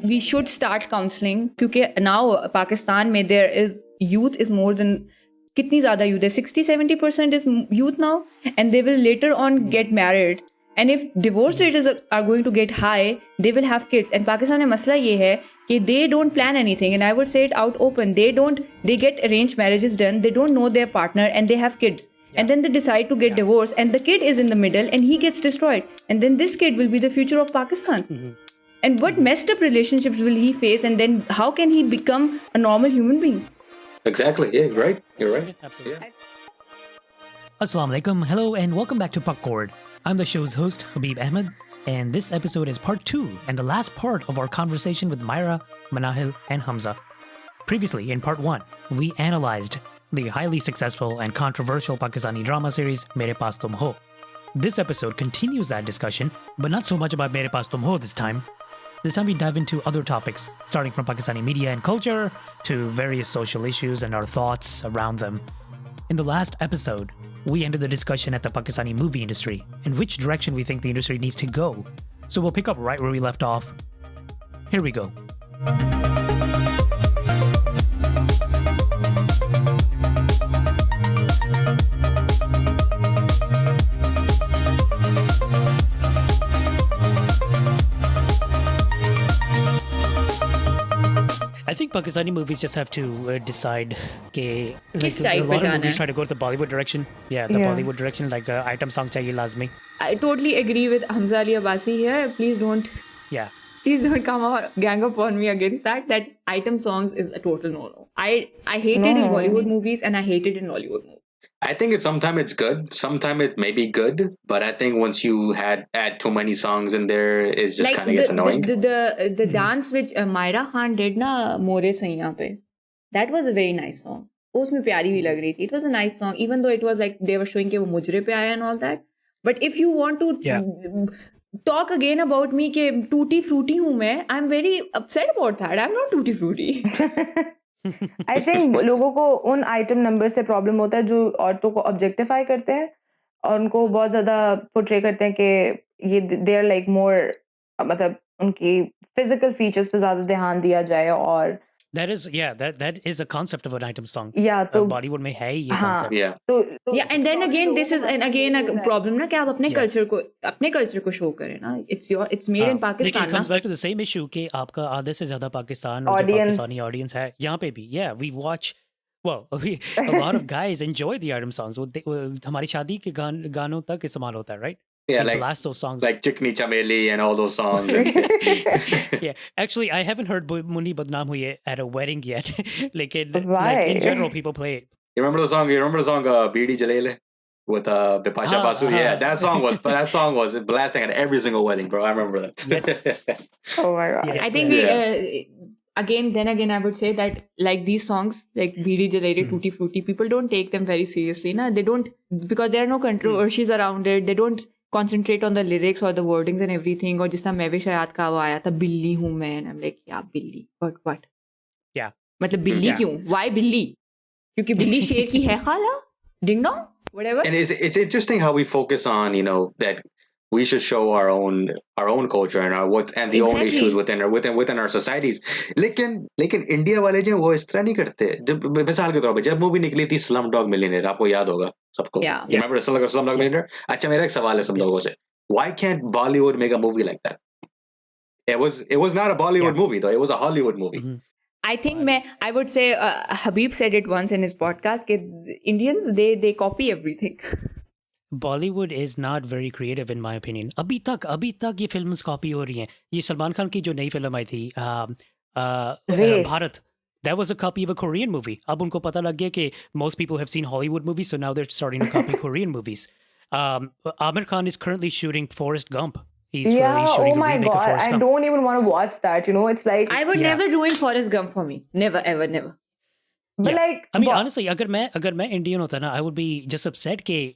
we should start counseling क्योंकि now Pakistan में there is youth is more than कितनी ज़्यादा youth है 60-70% is youth now and they will later on get married and if divorce rates are going to get high they will have kids and Pakistan में मसला ये है कि they don't plan anything and I would say it out open they get arranged marriages done they don't know their partner and they have kids and then they decide to get divorced and the kid is in the middle and he gets destroyed and then this kid will be the future of Pakistan. And what messed up relationships will he face and then how can he become a normal human being? Exactly. Yeah, you're right. Absolutely. Yeah. Assalamu alaikum. Hello and welcome back to Pakcord. I'm the show's host, Habib Ahmed, and this episode is part 2 and the last part of our conversation with Myrah, Manahill, and Hamza. Previously, in part 1, we analyzed the highly successful and controversial Pakistani drama series Mere Paas Tum Ho. This episode continues that discussion, but not so much about Mere Paas Tum Ho this time. This time we dive into other topics, starting from Pakistani media and culture to various social issues and our thoughts around them. In the last episode, we ended the discussion at the Pakistani movie industry and which direction we think the industry needs to go. So we'll pick up right where we left off. Here we go. I think Pakistani movies just have to decide कि like a lot of movies try to go to the Bollywood direction. Yeah, the Bollywood direction, like item song chahiye lazmi. I totally agree with Hamza Ali Abbasi here. Please don't come or gang up on me against that. That item songs is a total no-no. I hate it in Bollywood movies and I hate it in Hollywood movies. I think sometimes it's good, sometimes it may be good, but I think once you add too many songs in there, it just kind of gets annoying. The dance which Myrah Khan did na More Saiyan pe, that was a very nice song. उसमें प्यारी भी लग रही थी. It was a nice song, even though it was like they were showing कि वो मुजरे पे आया and all that. But if you want to talk again about me कि टूटी फ्रूटी हूँ मैं, I'm very upset about that. I'm not tutti frutti. I think लोगों को उन आइटम नंबर से प्रॉब्लम होता है जो औरतों को ऑब्जेक्टिफाई करते हैं और उनको बहुत ज्यादा पोर्ट्रे करते हैं कि ये दे आर लाइक मोर मतलब उनकी फिजिकल फीचर्स पे ज्यादा ध्यान दिया जाए और that is a concept of an item song. Yeah, तो Bollywood में है ये concept. Yeah. तो and then again this is a problem ना कि आप अपने कल्चर को शो करें ना. It's made in Pakistan. It comes back to the same issue कि आपका आधे से ज्यादा पाकिस्तान और जो पाकिस्तानी audience है यहाँ पे भी. Yeah, we watch. Well, a lot of guys enjoy the item songs. हमारी शादी के गानों तक इस्तेमाल होता है, right? Yeah, like blast those songs, like Chikni Chameli and all those songs. Yeah, actually, I haven't heard Muni Badnaam Huye at a wedding yet. like in general, people play it. You remember the song Beedi Jalele with Bipasha Basu? Yeah, that song was blasting at every single wedding, bro. I remember that. Yes. Oh my god. I think again, I would say that like these songs, like Beedi Jalele, Tutti Frutti, people don't take them very seriously. Na? They don't, because there are no controversies around it. They don't concentrate on the lyrics or the wordings and everything. और जिस तरह मैं भी शायद का वो आया था बिल्ली हूँ मैं and I'm like yeah बिल्ली what yeah मतलब बिल्ली क्यों why बिल्ली क्योंकि बिल्ली शेर की है खाला ding dong whatever. And it's interesting how we focus on that we should show our own culture and the own issues within our societies. लेकिन इंडिया वाले जो वो इस तरह नहीं करते. जब मिसाल के तौर पे जब मूवी निकली थी Slumdog Millionaire, आपको याद होगा सबको. You remember Slumdog Millionaire? अच्छा मेरा एक सवाल है सब लोगों से. Why can't Bollywood make a movie like that? It was not a Bollywood movie though. It was a Hollywood movie. Mm-hmm. I think I would say Habib said it once in his podcast that Indians they copy everything. Bollywood is not very creative in my opinion. अभी तक ये films copy हो रही हैं. ये सलमान खान की जो नई फिल्म आई थी Bharat, that was a copy of a Korean movie. अब उनको पता लग गया कि most people have seen Hollywood movies, so now they're starting to copy Korean movies. Amir Khan is currently shooting Forrest Gump. He's shooting a remake of Forrest Gump. I don't even want to watch that. It's like I would never ruin Forrest Gump for me. Never, ever, never. But like, I mean, honestly, अगर मैं Indian होता ना, I would be just upset कि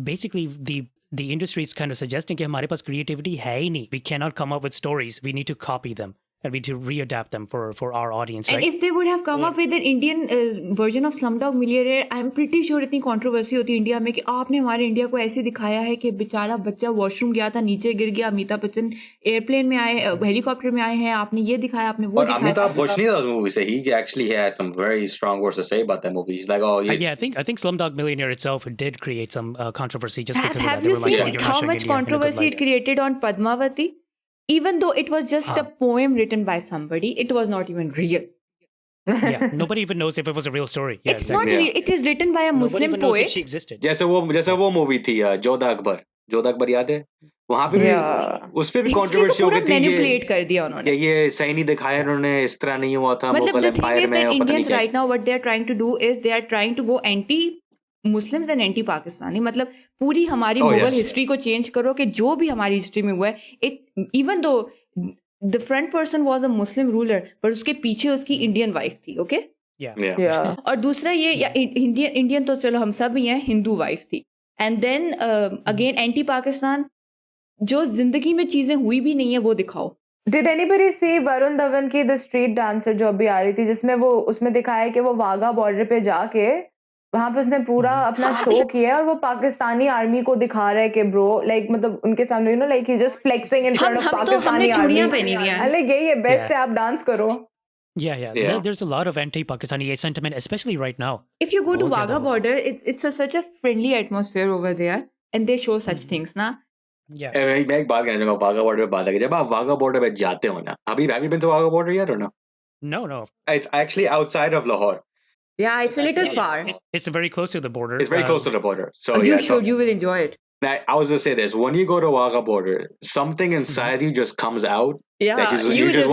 basically the industry is kind of suggesting कि हमारे पास creativity है ही नहीं. We cannot come up with stories. We need to copy them. and we need to readapt them for our audience, And right? if they would have come up with an Indian version of Slumdog Millionaire, I'm pretty sure इतनी controversy होती है India में कि आपने हमारे India को ऐसे दिखाया है कि बेचारा बच्चा वॉशरूम गया था, नीचे गिर गया, अमिताभ बच्चन एयरप्लेन में आए, हेलीकॉप्टर में आए हैं, आपने ये दिखाया, आपने वो But दिखाया. Amitabh खुश नहीं था उस movie से. He actually had some very strong words to say about that movie. He's like, oh, Yeah, I think Slumdog Millionaire itself did create some controversy just because of that. Have They you were like, seen "Oh, you're not how showing much India in a good controversy light." it created on Padmavati? Even though it was just a poem written by somebody, it was not even real. Yeah, nobody even knows if it was a real story. Yeah, It's exactly. not real. It is written by a Nobody Muslim even knows if poet. she existed. जैसे वो movie थी जोधा अकबर याद है? वहाँ पे भी Yeah. उस पे भी History को controversy हो पूरा गई थी manipulate कर दिया उन्होंने. ये सही नहीं दिखाया उन्होंने, इस तरह नहीं हुआ था मतलब Mughal the thing empire is में that और पता नहीं Indians क्या. right now what they are trying to do is they are trying to go anti Muslims and anti Pakistani. मतलब पूरी हमारी Oh, मुगल yes. हिस्ट्री को चेंज करो कि जो भी हमारी हिस्ट्री में हुआ है, it even though the front person was a Muslim ruler, पर उसके पीछे उसकी इंडियन वाइफ थी, okay? Yeah. Yeah. और दूसरा ये या इंडियन तो चलो हम सब ही हैं, हिंदू वाइफ थी. And then again anti Pakistan, जो जिंदगी में चीजें हुई भी नहीं है वो दिखाओ. Did anybody see Varun Dhawan की The Street Dancer जो अभी आ रही थी, जिसमें वो उसमें दिखाया है कि वो वाघा बॉर्डर पे जाके वहां पे उसने पूरा अपना शो किया है और वो पाकिस्तानी आर्मी को दिखा रहा है कि ब्रो लाइक मतलब उनके सामने you know like he just flexing in front of हमने पाकिस्तानी आर्मी. चूड़ियां पहनी हुई हैं. लाइक यही है बेस्ट Yeah. है, आप डांस करो. Yeah. Yeah. There's a lot of anti-Pakistani sentiment, especially right now. If you go to बहुत Wagah ज़्यादा border, it's such a friendly atmosphere over there, and they show such things, na. Yeah. मैं एक बात कहना चाहूंगा Wagah border पे बात है, जब आप वाघा बॉर्डर पे जाते हो ना, have you been to Wagah border yet or no? No. It's actually outside of Lahore. Yeah, it's a little far. It's very close to the border. It's very close to the border. So You yeah, so should. You will enjoy it. I was gonna say this: when you go to Wagah border, something inside you just comes out. Yeah, that you just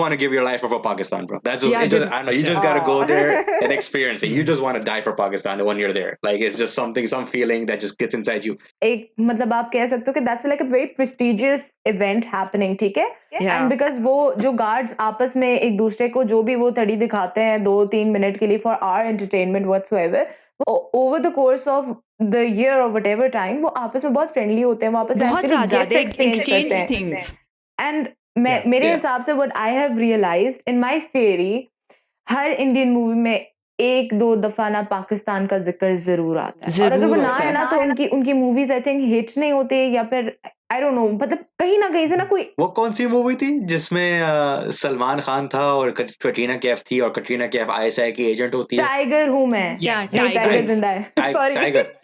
want to give your life for Pakistan, bro. That's just, Yeah, I don't know. You just gotta go there and experience it. You Mhm. just want to die for Pakistan when you're there. Like it's just some feeling that just gets inside you. एक मतलब आप कह सकते हो कि that's like a very prestigious event happening, ठीक है? Yeah. And because वो जो guards आपस में एक दूसरे को जो भी वो तड़ी दिखाते हैं 2-3 मिनट के लिए for our entertainment whatsoever, over the course of the year or whatever time वो आपस में बहुत friendly होते हैं, वो आपस में बहुत actually ज़्यादा. gifts They exchange exchange करते हैं. things. And मेरे हिसाब से what I have realized in my theory, her Indian movie में 1-2 दफा ना पाकिस्तान का जिक्र जरूर आता है, और अगर वो जरूर ना होता है है. ना तो उनकी मूवीज आई थिंक हिट नहीं होते, या फिर आई डोंट नो, मतलब कहीं ना कहीं से ना कोई. वो कौन सी मूवी थी जिसमें सलमान खान था और कटरीना कैफ थी, और कटरीना कैफ आईएसआई की एजेंट होती है? टाइगर हूँ मैं. Yeah, नहीं, Tiger. टाइगर जिंदा है. Sorry. Tiger.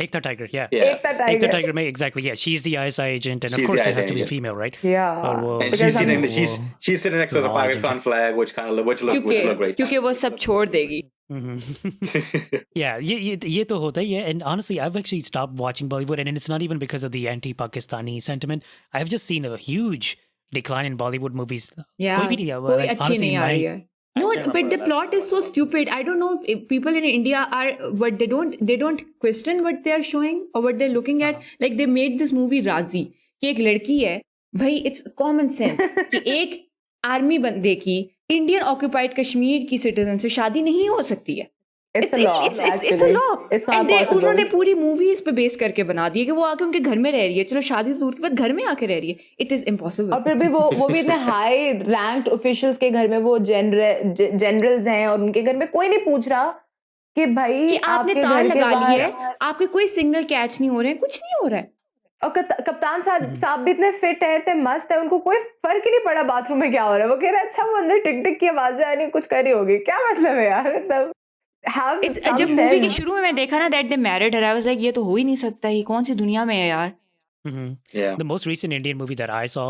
Ekta Tiger, yeah. Ekta Ekta Tiger. Tiger, exactly, yeah. She's the ISI agent, and of She's course the it has ISI to be a agent. female, right? Yeah. और वो- And Because she's sitting next to the Law Pakistan agent. flag, which look great. क्योंकि वो सब छोड़ देगी. Mhm. Yeah, ये तो होता ही है. And honestly, I've actually stopped watching Bollywood, and it's not even because of the anti-Pakistani sentiment. I've just seen a huge decline in Bollywood movies. Yeah, कोई भी नहीं है, कोई like, अच्छी honestly, नहीं आ रही है. No, but the plot is so stupid. I don't know if people in India are what they don't question what they are showing or what they're looking at. Like they made this movie Razi कि एक लड़की है, भाई it's common sense कि एक army बंदे की Indian occupied Kashmir की सिटीजन से शादी नहीं हो सकती है. It's a law. It's a actually. law. It's not And possible. उन्होंने पूरी मूवी इस पे बेस करके बना दी है कि वो आके उनके घर में रह रही है. चलो शादी तो दूर की बात, घर में आके रह रही है. It is impossible. और फिर भी वो भी इतने हाई रैंक्ड ऑफिशियल्स के घर में वो जनरल्स हैं, और उनके घर में कोई नहीं पूछ रहा कि भाई कि आपने आपके तार घर के लगा ली बाहर, है, आपके कोई सिग्नल कैच नहीं हो रहे हैं, कुछ नहीं हो रहा है. और कप्तान साहब भी इतने फिट है, इतने मस्त है, उनको कोई फर्क ही नहीं पड़ा बाथरूम में क्या हो रहा है. वो कह रहे हैं अच्छा वो अंदर टिक टिक की आवाजें आ रही, कुछ कर रही होगी. क्या मतलब है यार, मतलब जब मूवी के शुरू में मैं देखा ना that they married her, I was like ये तो हो ही नहीं सकता, ये कौन सी दुनिया में है यार. Mhm. Yeah. The most recent Indian movie that I saw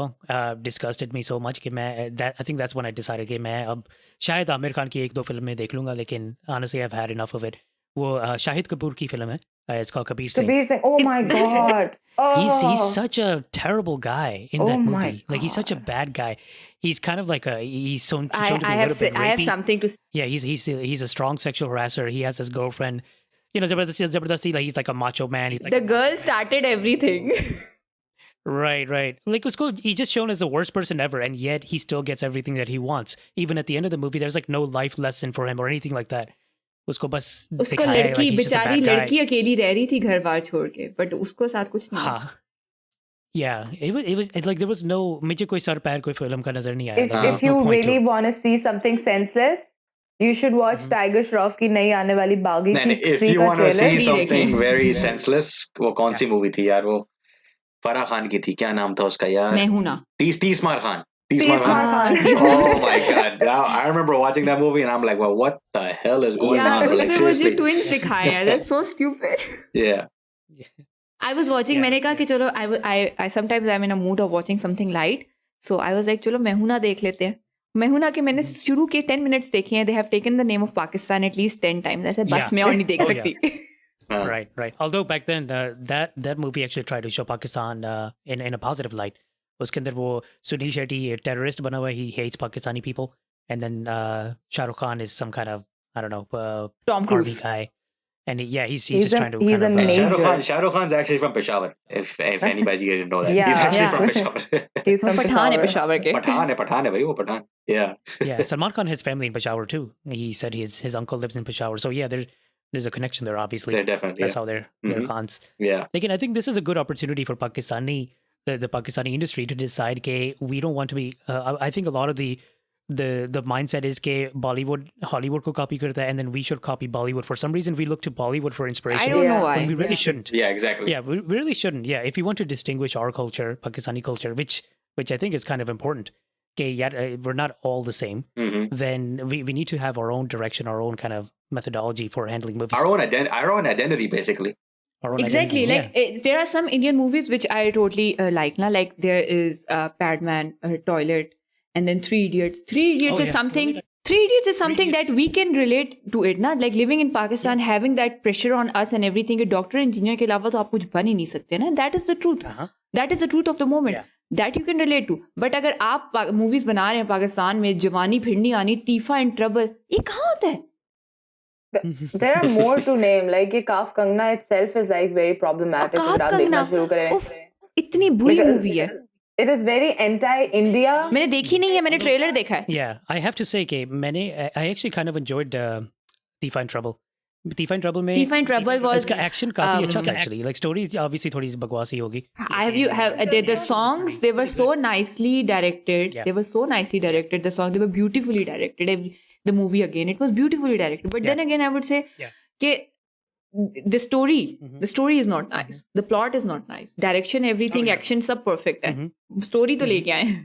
disgusted me so much कि मैं I think that's when I decided कि मैं अब शायद आमिर खान की 1-2 फिल्में देख लूंगा, लेकिन honestly I've had enough of it. वो शाहिद कपूर की फिल्म है. It's called Kabir Singh. Kabir Singh, oh my god. He's such a terrible guy in that Oh my movie. Like he's such a bad guy. He's kind of like he's shown to be a I little bit have rapey. something to say. Yeah, he's a strong sexual harasser. He has his girlfriend. You know, Zabardasti, like he's like a macho man. He's like The girl started everything. right. Like he's just shown as the worst person ever, and yet he still gets everything that he wants. Even at the end of the movie, there's like no life lesson for him or anything like that. उसको बस उसको दिखाया है, लड़की like he's just a बेचारी bad guy. लड़की अकेली रह रही थी घर बार छोड़ के, बट उसको साथ कुछ नहीं. हाँ. Yeah, it like there was no मुझे कोई सर पैर कोई film का नजर नहीं आया. Like, there if was no you point to really it. want to see something senseless, you should watch Tiger Shroff की नई आने वाली बागी And if 3 you का want to trailer. see Three something देखें। very senseless, वो कौन सी movie थी यार? वो फराह खान की थी, क्या नाम था उसका यार? मैं हूं ना। तीस मार Khan. Tismar Khan. Oh my god. I remember watching that movie and I'm like, well, what the hell is going on? Like, उसमें मुझे seriously. twins दिखाए हैं। That's so stupid. Yeah. I was watching, Yeah, मैंने कहा कि चलो I sometimes I'm in a mood of watching something light, so I was like चलो मेहुना देख लेते हैं। मेहुना के मैंने शुरू के 10 minutes देखे हैं। They have taken the name of Pakistan at least 10 times. ऐसे बस Yeah. में और नहीं देख Oh, सकती। Right. Although back then that movie actually tried to show Pakistan in a positive light. उसके अंदर वो सुनील शेट्टी terrorist बना हुआ है, he hates Pakistani people, and then Shah Rukh Khan is some kind of, I don't know, Tom army Cruise. guy, and he's just trying to he's kind a of major. Shah Rukh Khan's actually from Peshawar. If anybody doesn't know that, Yeah. he's actually Yeah. from Peshawar. He's from Pathan है Peshawar. Peshawar के। Pathan hai bhai, wo Pathan. Yeah. yeah. Salman Khan has family in Peshawar too. He said his uncle lives in Peshawar, so yeah, there's a connection there. Obviously, They're definitely. that's how they're Khans. Yeah. Like, I think this is a good opportunity for the Pakistani industry to decide that we don't want to be. I think a lot of the mindset is that Bollywood, Hollywood ko copy karta hai, and then we should copy Bollywood. For some reason, we look to Bollywood for inspiration. I don't know Yeah. why. when we really shouldn't. Yeah, exactly. Yeah, we really shouldn't. Yeah, if you want to distinguish our culture, Pakistani culture, which I think is kind of important, okay, yeah, we're not all the same. hmm Then we need to have our own direction, our own kind of methodology for handling movies. Our own identity, basically. Our own Exactly. identity, Like there are some Indian movies which I totally like. Na, like there is Padman, Toilet, and then Three Idiots. Three Idiots Oh, is yeah. something. Three Idiots is something Idiots. that we can relate to it. Na, like living in Pakistan, having that pressure on us and everything. कि doctor engineer के अलावा तो आप कुछ बन ही नहीं सकते ना. That is the truth. Uh-huh. That is the truth of the moment. Yeah. That you can relate to. But अगर आप मूवीज बना रहे हैं पाकिस्तान में, जवानी भिड़नी आनी, तीफा इन ट्रबल, ये कहाँ होता है? There are more to name. Like ये Kaaf Kangna itself is like very problematic. काफ अगर आप देखना कंगना, शुरू करें. उफ, इतनी बुरी Because मूवी है। It is very anti-India. मैंने देखी नहीं है, मैंने ट्रेलर देखा है। Yeah, I have to say that I actually kind of enjoyed Thief and Trouble. Thief and Trouble में Thief and Trouble was इसका action काफी अच्छा था actually. Like story obviously थोड़ी बकवास ही होगी. The songs, they were so nicely directed. Yeah. They were so nicely directed. The songs, they were beautifully directed. The movie again, it was beautifully directed. But then again, I would say that the story is not nice. The plot is not nice. Direction, everything, action, सब perfect है. Story तो लेके आए हैं.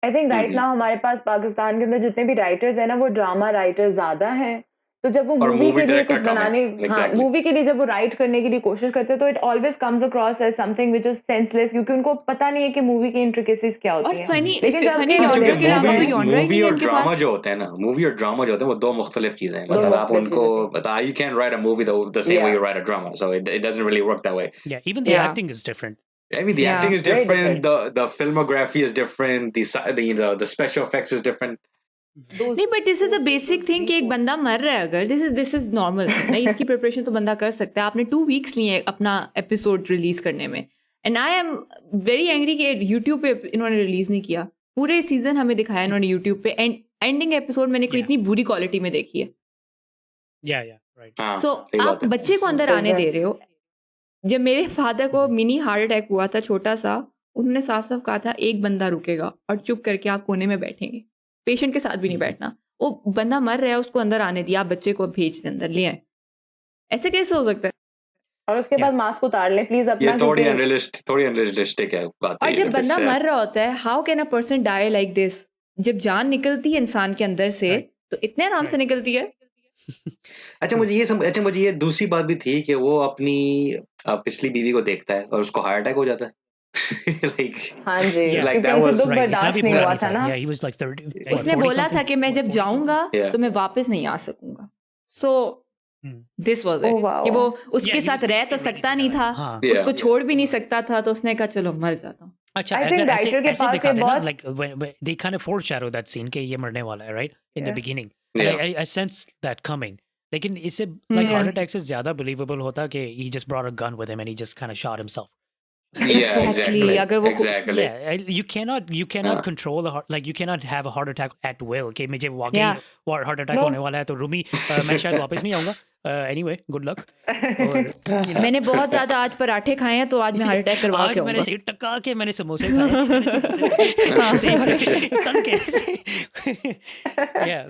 I think right now हमारे पास पाकिस्तान के अंदर जितने भी राइटर्स हैं ना वो ड्रामा राइटर्स ज्यादा हैं तो जब वो और मूवी movie के लिए director कुछ कम है. बनाने Exactly. मूवी के लिए जब वो राइट करने के लिए कोशिश करते हैं तो it always comes across as something which is senseless क्योंकि उनको पता नहीं है कि मूवी की इंट्रिकेसीज क्या होती और हैं funny, लेकिन जब funny कि genre क्योंकि के अलावा कोई genre ही मूवी नहीं है और उनके ड्रामा पास. जो होते हैं ना, मूवी और ड्रामा जो होते हैं वो दो मुख्तलिफ चीजें हैं. दो मतलब आप मुख्तलिफ उनको चीजें बता, you can't write a movie the same way you write a drama, so it doesn't really work that way. Yeah, even the Yeah. acting is different. I mean, the Yeah, acting is very different. The filmography is different. The special effects is different. नहीं, but this is a basic thing कि एक बंदा मर रहा है अगर, this is normal. नहीं, इसकी प्रिपरेशन तो बंदा कर सकता है. आपने 2 weeks लिए अपना एपिसोड रिलीज करने में, and I am very angry कि YouTube पे इन्होंने रिलीज नहीं किया. पूरे सीजन हमें दिखाया इन्होंने YouTube पे, एंड एंडिंग एपिसोड मैंने कोई इतनी बुरी क्वालिटी में देखी है. Yeah, right. हाँ, सो सही आप बात है. बच्चे को अंदर आने दे रहे हो. जब मेरे फादर को मिनी हार्ट अटैक हुआ था छोटा सा, उन्होंने साफ साफ कहा था एक बंदा रुकेगा और चुप करके आप कोने में बैठेंगे, पेशेंट के साथ भी नहीं बैठना. वो बंदा मर रहा है, उसको अंदर आने दिया, आप बच्चे को भेज दे अंदर, ले आए. ऐसे कैसे हो सकता है? और उसके बाद मास्क उतार लें प्लीज अपना ये थोड़ी क्योंकि अनरियलिस्टिक है बात. और जब बंदा मर रहा होता है, how can a person die like this? जब जान निकलती है इंसान के अंदर से तो इतने आराम से निकलती है. अच्छा मुझे ये दूसरी बात भी थी कि वो अपनी पिछली बीवी को देखता है और उसको हार्ट अटैक हो जाता है. like हाँ जी Yeah. Like क्योंकि that उनसे was- दुख Right, बर्दाश्त इतना भी नहीं बुरा हुआ नहीं था ना. Yeah, he was like 30. उसने 40 बोला था something. कि मैं जब जाऊंगा Yeah. तो मैं वापस नहीं आ सकूंगा. सो Hmm. This was Oh, it wow. कि वो उसके Yeah, he साथ was रह तो ready सकता to नहीं die. था, हाँ. Yeah. उसको छोड़ भी नहीं सकता था, तो उसने कहा चलो मर जाता हूँ. अच्छा, I think अगर writer के ऐसे पास दिखाते ये ना, बहुत- like when they kind of foreshadow that scene कि ये मरने वाला है, right, in the Yeah. beginning. And Yeah. I sense that coming. लेकिन इससे like Yeah. heart attack से ज्यादा believable होता कि he just brought a gun with him and he just kind of shot himself. Exactly. अगर वो exactly. Yeah, you cannot Yeah. control the heart, like you cannot have a heart attack at will. कि मुझे वाकई Yeah. heart attack No. होने वाला है तो रूमी मैं शायद वापस नहीं आऊंगा. Anyway, good luck. और मैंने बहुत ज्यादा आज पराठे खाए हैं, तो आज मैं हार्ट अटैक करवा आज के मैंने आऊंगा। सही टका के मैंने समोसे खाए सही वाले, तल के yeah,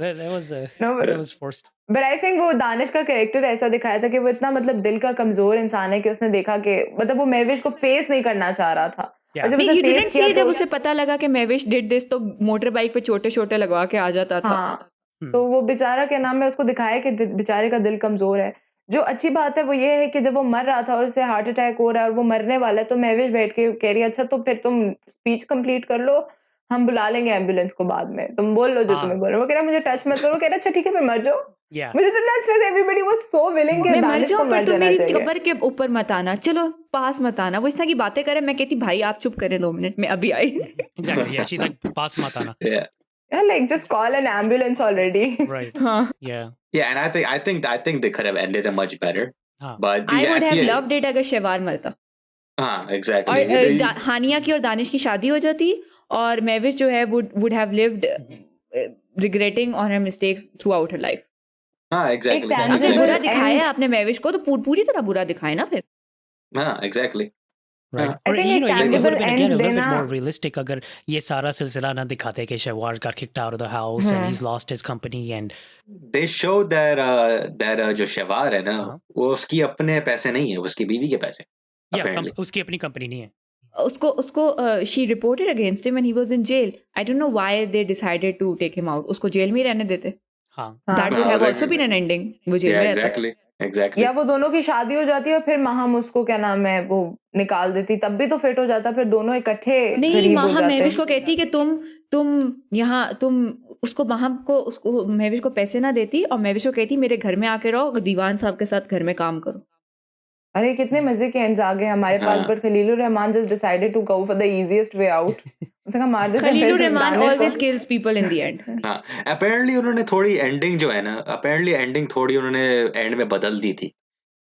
that was forced. But I think वो दानिश का कैरेक्टर ऐसा दिखाया था कि वो इतना मतलब दिल का कमजोर इंसान है कि उसने देखा कि मतलब वो महविश को फेस नहीं करना चाह रहा था। Yeah. और जब नहीं, उसने you फेस didn't किया see, तो जब उसे पता लगा कि महविश डिड दिस, तो मोटर बाइक पे छोटे छोटे लगवा के आ जाता था। हाँ, तो वो बेचारा क्या नाम है उसको दिखाया कि बेचारे का दिल कमजोर है। जो अच्छी बात है वो ये है कि जब वो मर रहा था और उसे हार्ट अटैक हो रहा है और वो मरने वाला है, तो महविश बैठ के कह रही है अच्छा तो फिर तुम स्पीच कंप्लीट कर लो, हम बुला लेंगे एम्बुलेंस को बाद में, तुम बोल लो जो तुम्हें बोल रहे हो। वो कह रहा मुझे टच मत करो, कह रहा अच्छा ठीक है मैं मर जाऊं। Yeah. मुझे तो टच लगा, एवरीबॉडी वाज सो विलिंग कि मैं मर दानिश को जाऊं पर मर तुम जाना मेरी चाहिए। कब्र के ऊपर मत आना, चलो पास मत आना। वो इस तरह की बातें करे, मैं कहती भाई आप चुप करें 2 मिनट में अभी आई। Exactly. Yeah, she's like पास मत आना. Yeah. Yeah, like just call an ambulance already. Right. हाँ, Yeah. Yeah, and I think they could have ended it much better. हाँ. But I yeah, would have yeah, loved it अगर शेवार मरता exactly. और हानिया की और दानिश की शादी हो जाती, और महविश जो है would have lived regretting on her mistakes throughout her life. हाँ, exactly. एक अगर tangible बुरा end- दिखाया है आपने महविश को, तो पूरी तरह बुरा दिखाए ना फिर। हाँ, exactly. Right. हाँ. Or I think you एक know, it would tangible have been end again a little bit देना- more realistic अगर ये सारा सिलसिला ना दिखाते कि शेवार got kicked out of the house and he's lost his company and They showed that जो शेवार है ना, हाँ. वो उसकी अपने पैसे नहीं है, वो उसकी बीवी के पैसे. yeah, Apparently. उसकी अपनी कंपनी नहीं है. उसको she reported against him when he was in jail. I don't know why they decided to take him out. उसको जेल में ही रहने देते. हाँ. That would हाँ, have like- also been an ending. वो जेल Yeah, में रहता। exactly. या वो दोनों की शादी हो जाती है और फिर माहम उसको क्या नाम है वो निकाल देती, तब भी तो फिट हो जाता, फिर दोनों इकट्ठे नहीं, गरीब हो माहम जाते। महविश को कहती कि तुम उसको माहम को उसको महविश को पैसे ना देती, और महविश को कहती मेरे घर में आके रहो, दीवान साहब के साथ घर में काम करो। अरे कितने मजे के एंड्स आ गए हमारे पास, हाँ. But Khalilur Rahman just decided to go for the easiest way out. उसने कहा मार देते हैं, खलीलुर फिर रहमान दानिश को- always kills people in the end. हाँ, apparently उन्होंने थोड़ी एंडिंग जो है ना, एंडिंग थोड़ी उन्होंने एंड में बदल दी थी,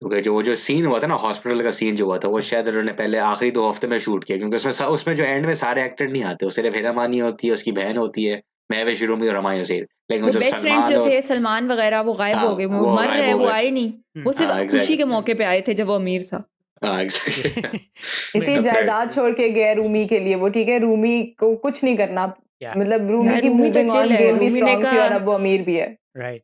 क्योंकि जो सीन हुआ था ना, हॉस्पिटल का सीन जो हुआ था, वो शायद उन्होंने पहले आखिरी 2 हफ्ते में शूट किया, क्योंकि उसमें जो एंड में सारे एक्टर नहीं आते, वो सिर्फ हेरा मानी होती है, उसकी बहन होती है, महविश रूमी और हमायूं हसीर, लेकिन वो जो बेस्ट फ्रेंड्स जो सलमान थे सलमान वगैरह वो गायब हाँ, हो गए, वो वो मर गायब रहे, हो वो गए। आए नहीं, वो सिर्फ हाँ, खुशी exactly. के मौके पे आए थे जब वो अमीर था। हाँ, exactly. इसी जायदाद छोड़ के गया रूमी के लिए, वो ठीक है रूमी को कुछ नहीं करना, Yeah. मतलब रूमी यार, की रूमी तो मूविंग chill ऑन है, गेम भी रूमी ने स्ट्रांग थी कहा- और अब वो अमीर भी है। Right.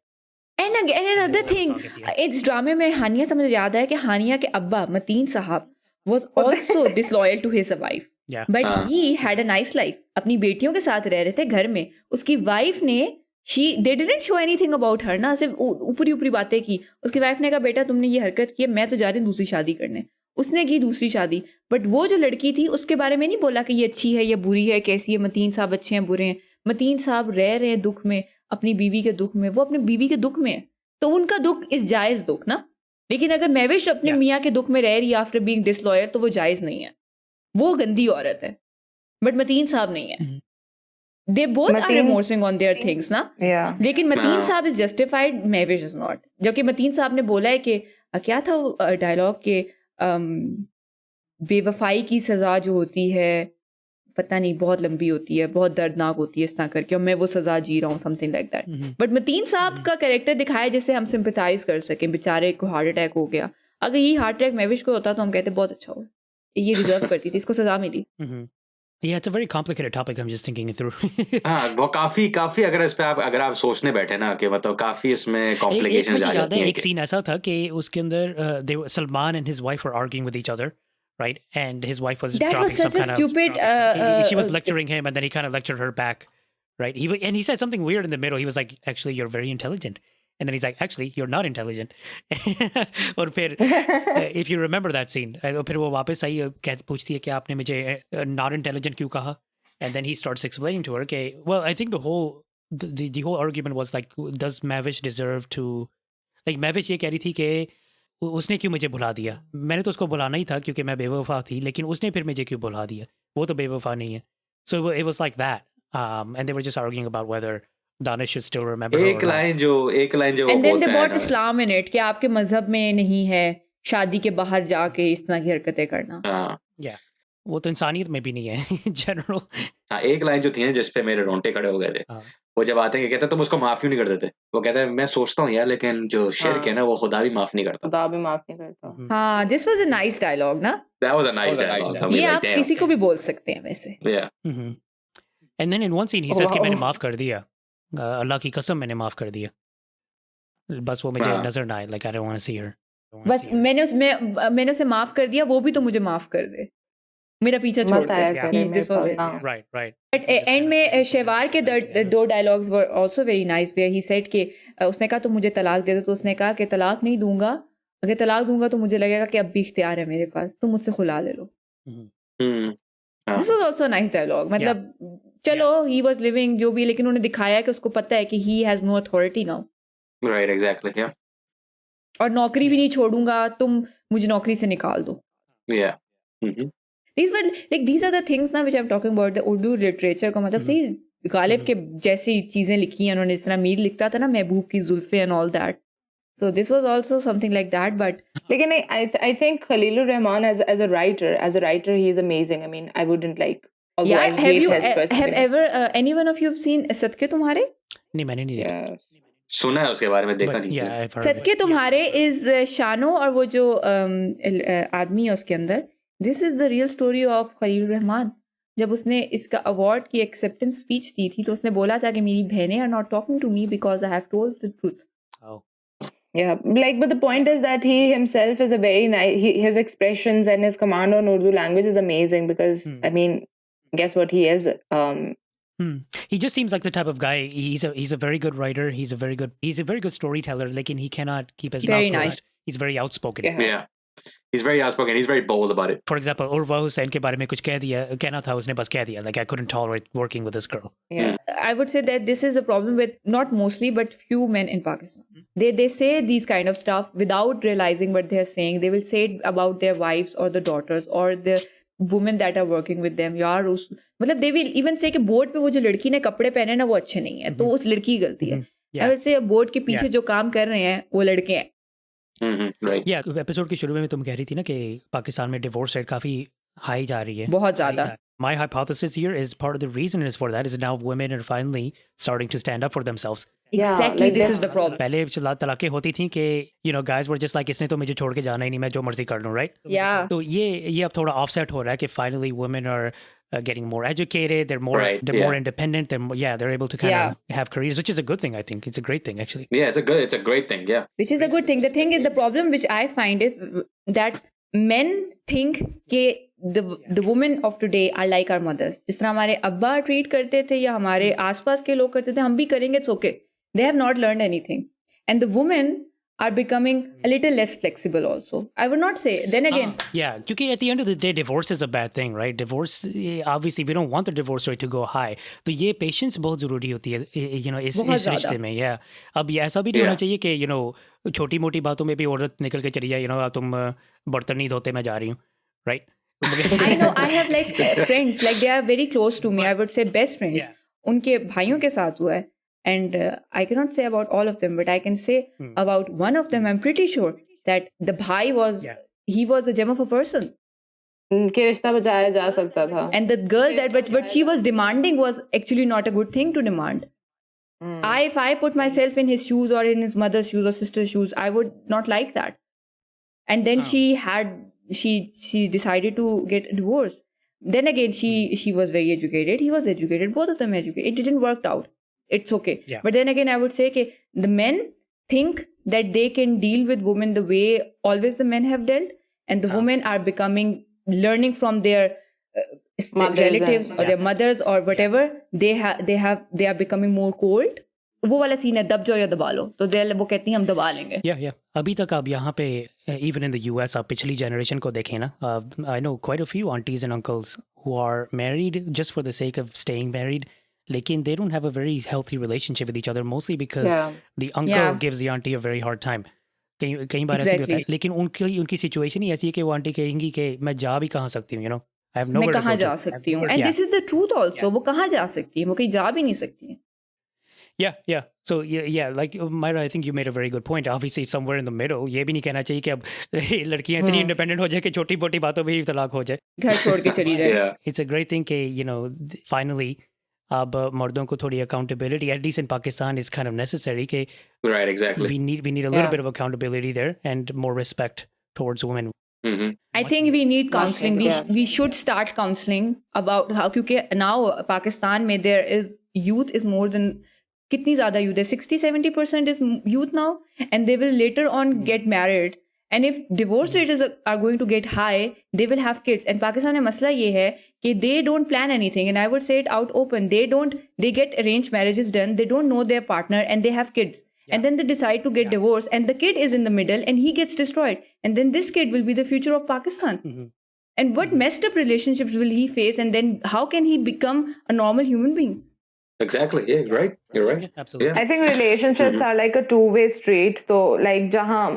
एंड another thing, इस ड्रामे में हानिया से मुझे याद है कि हानिया के अब्बा मतीन साहब was also disloyal to his wife. Yeah. But हाँ. he had a nice life. अपनी बेटियों के साथ रह रहे थे घर में। उसकी वाइफ ने they didn't show anything about her ना, सिर्फ ऊपरी बातें की। उसकी वाइफ ने कहा बेटा तुमने ये हरकत की है, मैं तो जा रही हूँ दूसरी शादी करने। उसने की दूसरी शादी, बट वो जो लड़की थी उसके बारे में नहीं बोला कि ये अच्छी है, ये बुरी है, कैसी है, मतीन साहब अच्छे हैं, बुरे हैं। मतीन साहब रह रहे हैं दुख में, अपनी बीवी के दुख में, वो अपनी बीवी के दुख में है, तो उनका दुख इस जायज दुख ना। लेकिन अगर महविश अपने मियाँ के दुख में रह रही है आफ्टर बीइंग डिसलॉयल, तो वो जायज नहीं है, वो गंदी औरत है। बट मतीन साहब नहीं है। They both are remorsing on their things ना। Yeah. लेकिन मतीन हाँ. साहब is justified, Mahvish is not. जबकि मतीन साहब ने बोला है कि क्या था वो डायलॉग के बेवफाई की सजा जो होती है पता नहीं बहुत लंबी होती है, बहुत दर्दनाक होती है इस तरह करके, और मैं वो सजा जी रहा हूँ, something like that. But Mateen साहब का कैरेक्टर दिखाया जिससे हम सिंपैथाइज कर सकें। बेचारे को हार्ट अटैक हो गया, अगर ये हार्ट अटैक महविश को होता तो हम कहते बहुत अच्छा हुआ, ये डिजर्व करती थी, इसको सजा मिली। Yeah, it's a very complicated topic. I'm just thinking it through. हाँ, वो काफी अगर आप सोचने बैठे ना कि मतलब काफी इसमें कॉम्प्लिकेशंस मुझे आ याद जाती है हैं एक सीन ऐसा था कि उसके अंदर Salman and his wife were arguing with each other, right? And his wife was That dropping was such some a kind stupid, of she was lecturing him and then he kind of lectured her back, right? And he said something weird in the middle. He was like, actually you're very intelligent, and then he's like, actually you're not intelligent. और फिर if you remember that scene, फिर वो वापस आई पूछती है कि आपने मुझे not intelligent क्यों कहा, and then he starts explaining to her, okay, well I think the whole argument was like, does Mavish deserve to, like Mavish ये कह रही थी कि उसने क्यों मुझे भुला दिया, मैंने तो उसको बुलाना ही था क्योंकि मैं बेवफा थी, लेकिन उसने फिर मुझे क्यों भुला दिया, वो तो बेवफा नहीं है. So it was like that, and they were just arguing about whether Danish should still remember her or एक not. लाइन जो एंड देन दे बोलता है बॉट ना, इस्लाम इन इट कि आपके मजहब में नहीं है शादी के बाहर जाके इस तरह की हरकतें करना। हाँ, Yeah, वो तो इंसानियत में भी नहीं है जनरल. हाँ, एक लाइन जो थी ना जिसपे मेरे रोंगटे खड़े हो गए थे, हाँ. वो जब आते हैं कहते हैं तुम उसको माफ क्यों नहीं कर देते, वो कहता है मैं सोचता हूँ यार लेकिन जो शिर्क है ना वो खुदा भी माफ नहीं करता. खुदा भी माफ नहीं करता. हाँ, this was a nice dialogue ना. That was a nice dialogue. I mean, ये like, आप damn. किसी को भी बोल सकते हैं वैसे. Yeah. And then in one scene he says कि Wow. मैंने माफ कर दिया, अल्लाह की कसम मैंने माफ कर दिया, बस वो मुझे नजर ना आए, like I don't want to see her. बस मैंने उसे माफ कर दिया, वो भी तो मुझे माफ कर दे, मेरा पीछा छोड़ मत आया दे. करे मेरे This was पास it. ना. Right. But एंड में शेवार के दो dialogues were also very nice, where he said कि उसने कहा तुम मुझे तलाक दे दो, तो उसने कहा कि तलाक नहीं दूंगा, अगर तलाक दूंगा तो मुझे लगेगा कि अब भी इख्तियार है मेरे पास, तुम मुझसे खुला ले लो. This was also nice dialogue. मतलब चलो ही वाज लिविंग जो भी, लेकिन उन्होंने दिखाया कि उसको पता है कि he has no authority now. Right, exactly. Yeah. और नौकरी भी नहीं छोड़ूंगा, तुम मुझे नौकरी से निकाल दो. Yeah. Mm-hmm. These are the things now which I'm talking about, the Urdu literature का मतलब सही गालिब के जैसी चीजें लिखी हैं उन्होंने, जिस तरह मीर लिखता था ना महबूब की जुल्फे and all that. So this was also something like that. But लेकिन I think Khalilur Rahman as a writer he is amazing. I mean I wouldn't like. yeah, I hate his have personally. ever any one of you have seen सदके तुम्हारे? नहीं मैंने नहीं देखा. Yeah. सुना है उसके बारे में, देखा नहीं. Yeah, I've heard of it. सदके तुम्हारे is शानो और वो जो आदमी है उसके अंदर, this is the real story of Khalilur Rahman. जब उसने इसका अवार्ड की एक्सेप्टेंस स्पीच दी थी तो उसने बोला था कि मेरी बहनें are not talking to me because I have told the truth. Oh. Yeah, like, but the point is that he himself is a very nice. His expressions and his command on Urdu language is amazing because I mean, guess what he is. He just seems like the type of guy. He's a very good writer. He's a very good storyteller. Like, he cannot keep his Very mouth nice. closed. He's very outspoken. Yeah. He's very outspoken. He's very bold about it. For example, Urwa Hussain के बारे में कुछ कहना था उसने बस कह दिया. Like, I couldn't tolerate working with this girl. Yeah. I would say that this is a problem with not mostly but few men in Pakistan. They say these kind of stuff without realizing what they are saying. They will say it about their wives or the daughters or the women that are working with them. यार उस मतलब they will even say कि board पे वो जो लड़की ने कपड़े पहने ना वो अच्छे नहीं है, तो उस लड़की की गलती है. I will say बोर्ड के पीछे जो काम कर रहे हैं वो लड़के हैं. Right. Yeah, एपिसोड के शुरू में तुम कह रही थी ना कि पाकिस्तान में डिवोर्स रेट काफी हाई जा रही है. बहुत ज्यादा. My hypothesis here is part of the reason is for that is now women are finally starting to stand up for themselves. Exactly, like this this- is the problem. पहले तलाकें होती थी कि guys were just like इसने तो मुझे छोड़ के जाना ही नहीं, मैं जो मर्जी कर लूँ, right? Yeah. तो ये अब थोड़ा offset हो रहा है कि finally women are getting more educated, they're more more independent, they're able to kind of have careers, which is a good thing. I think it's a great thing actually. Yeah, it's a great thing. Yeah. Which is a good thing. The thing is, the problem which I find is that men think कि the women of today are like our mothers. जिस तरह हमारे अब्बा treat करते थे या हमारे आसपास के लोग करते थे, हम भी करेंगे, it's okay. They have not learned anything. And the women are becoming a little less flexible also. I would not say. Then again. Yeah, because at the end of the day, divorce is a bad thing, right? Divorce, obviously, we don't want the divorce rate to go high. तो ये patience बहुत ज़रूरी होती है, इस रिश्ते में. Yeah. अब ये ऐसा भी नहीं होना चाहिए कि छोटी मोटी बातों में भी औरत निकल के चली जाए, तुम बर्तन नहीं धोते, मैं जा रही हूँ, right? I know. I have like friends, like they are very close to me. I would say best friends. Yeah. उनके भाइयों के साथ हुआ है. And I cannot say about all of them, but I can say about one of them. I'm pretty sure that the bhai was he was a gem of a person. कि रिश्ता बचाया जा सकता था. And the girl that what she was demanding was actually not a good thing to demand. If I put myself in his shoes or in his mother's shoes or sister's shoes, I would not like that. And then she decided to get a divorce. Then again, she was very educated. He was educated. Both of them educated. It didn't work out. It's okay. Yeah. But then again, I would say that the men think that they can deal with women the way always the men have dealt, and the women are learning from their relatives or their mothers or whatever. They are becoming more cold. वो वाला scene है, दब जाओ या दबा लो, तो वो कहती हैं हम दबा लेंगे. Yeah. अभी तक आप यहाँ पे even in the US आप पिछली generation को देखें ना, I know quite a few aunties and uncles who are married just for the sake of staying married. Lekin they don't have a very healthy relationship with each other, mostly because the uncle gives the auntie a very hard time. कई बार ऐसे भी होता है. लेकिन उनकी situation ही ऐसी है कि वो आंटी कहेंगी कि मैं जा भी कहाँ सकती हूँ, I have nowhere to go. मैं कहाँ जा सकती हूँ? And this is the truth also. वो कहाँ जा सकती है? वो कहीं जा भी नहीं सकती है. Yeah. So like Myrah, I think you made a very good point. Obviously, somewhere in the middle. ये भी नहीं कहना चाहिए कि अब लड़कियाँ इतनी independent हो जाए कि छोटी मोटी बातों में ही तलाक हो जाए. घर छोड़ के चली जाए. It's a great thing कि finally अब मर्दों को थोड़ी accountability, at least in Pakistan, is kind of necessary. कि Right, exactly. we need a little bit of accountability there and more respect towards women. Mm-hmm. I think we need counseling. needed, We should start counseling about how, क्योंकि now Pakistan में there is youth is more than कितनी ज़्यादा youth है, 60-70% is youth now, and they will later on get married, and if divorce rates are going to get high, they will have kids. And Pakistan में मसला ये है कि they don't plan anything, and I would say it out open, they get arranged marriages done, they don't know their partner, and they have kids. And then they decide to get divorced, and the kid is in the middle, and he gets destroyed. And then this kid will be the future of Pakistan. And what messed up relationships will he face? And then how can he become a normal human being? Exactly. Yeah, right. You're right. Absolutely. Yeah. I think relationships are like a two-way street. तो like जहाँ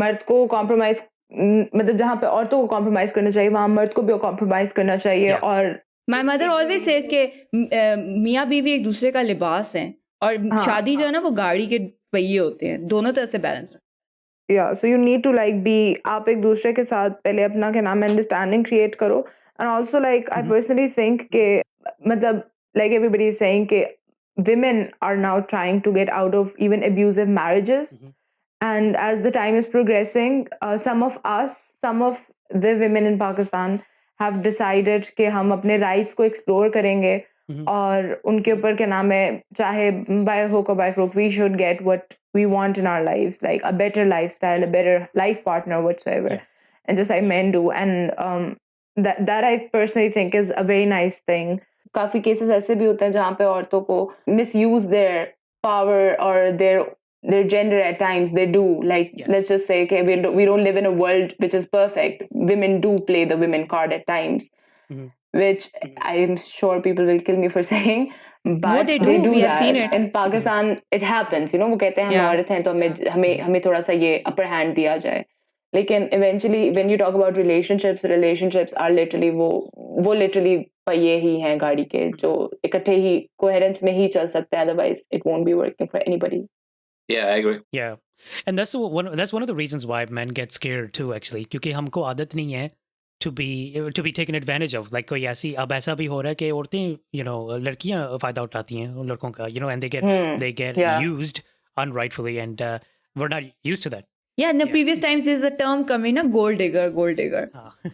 मर्द को compromise, मतलब जहाँ पे औरतों को compromise करना चाहिए, वहाँ मर्द को भी compromise करना चाहिए. Yeah. और My mother always says कि मियाँ बीवी एक दूसरे का लिबास हैं, और शादी जो है ना वो गाड़ी के पहिए होते हैं, दोनों तरह से बैलेंस रखें. yeah, so you need to like be, आप एक दूसरे के साथ पहले अपना क्या नाम है understanding create करो. And also like I personally think कि मतलब like everybody is saying कि women are now trying to get out of even abusive marriages. And as the time is progressing, some of the women in Pakistan have decided कि हम अपने rights को explore करेंगे. और उनके ऊपर क्या नाम है, चाहे by hook or by crook, we should get what we want in our lives, like a better lifestyle, a better life partner, whatsoever. And just like men do. And that I personally think is a very nice thing. काफी cases ऐसे भी होते हैं जहाँ पे औरतों को misuse their power or their gender at times. They do, like let's just say okay, we don't live in a world which is perfect. Women do play the women card at times, which I'm sure people will kill me for saying, but No, they do. We have that. seen it. In Pakistan it happens, you know, वो कहते हैं हम औरत हैं तो हमें थोड़ा सा ये upper hand दिया जाए. लेकिन eventually when you talk about relationships are literally वो literally पहिए ही हैं गाड़ी के जो इकट्ठे ही coherence में ही चल सकते हैं, otherwise it won't be working for anybody. Yeah, I agree. Yeah, and that's one of the reasons why men get scared too, actually, क्योंकि हमको आदत नहीं है to be taken advantage of. Like कोई ऐसी अब ऐसा भी हो रहा है कि औरतें लड़कियां फायदा उठाती हैं उन लड़कों का, and they get used unrightfully, and we're not used to that. Yeah, in the previous times there's a term coming, na, gold digger.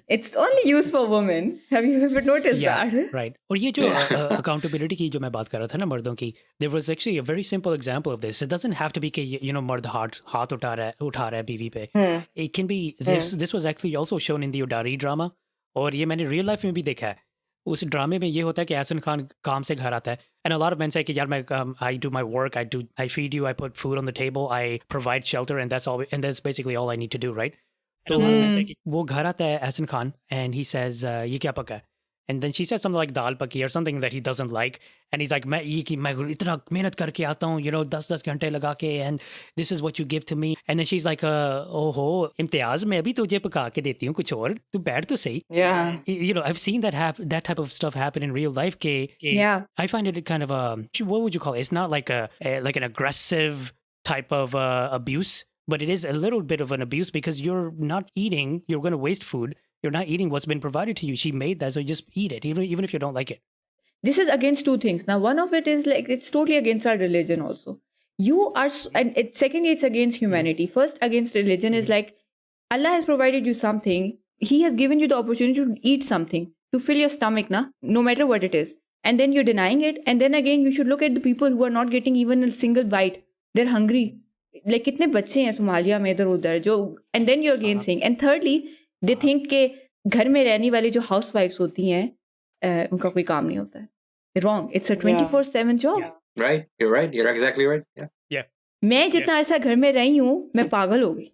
It's only used for women. Have you ever noticed that? Right. और ये जो accountability की जो मैं बात कर रहा था ना मर्दों की, there was actually a very simple example of this. It doesn't have to be कि मर्द हाथ उठा रहा है बीवी पे. It can be this was actually also shown in the Udari drama, और ये मैंने real life में भी देखा है. उस ड्रामे में ये होता है कि एहसन खान काम से घर आता है, and a lot of men say कि यार मैं I do my work, I feed you, I put food on the table, I provide shelter, and that's basically all I need to do, right? तो a lot of men say कि वो घर आता है Ehsan Khan, and he says ये क्या पका है? And then she says something like दाल पकी or something that he doesn't like, and he's like मैं इतना मेहनत करके आता हूँ, 10 घंटे लगा के, and this is what you give to me. And then she's like ओहो इम्तियाज मैं अभी तुझे पका के देती हूँ कुछ और, तू बैठ तो सही. Yeah. I've seen that type of stuff happen in real life. Yeah. I find it kind of what would you call it? It's not like like an aggressive type of abuse, but it is a little bit of an abuse because you're not eating, you're going to waste food. You're not eating what's been provided to you. She made that, so you just eat it, even if you don't like it. This is against two things. Now, one of it is like it's totally against our religion also. Secondly, it's against humanity. First, against religion is like Allah has provided you something. He has given you the opportunity to eat something, to fill your stomach, no matter what it is. And then you're denying it. And then again, you should look at the people who are not getting even a single bite. They're hungry. Like कितने बच्चे हैं Somalia में इधर उधर जो, and then you're again saying. And thirdly, they think के घर में रहने वाली जो हाउसवाइफ्स होती हैं उनका कोई काम नहीं होता है. Wrong. It's a 24/7 job. Right. You're right. You're exactly right. Yeah. मैं जितना अरसा घर में रही हूँ मैं पागल हो गई.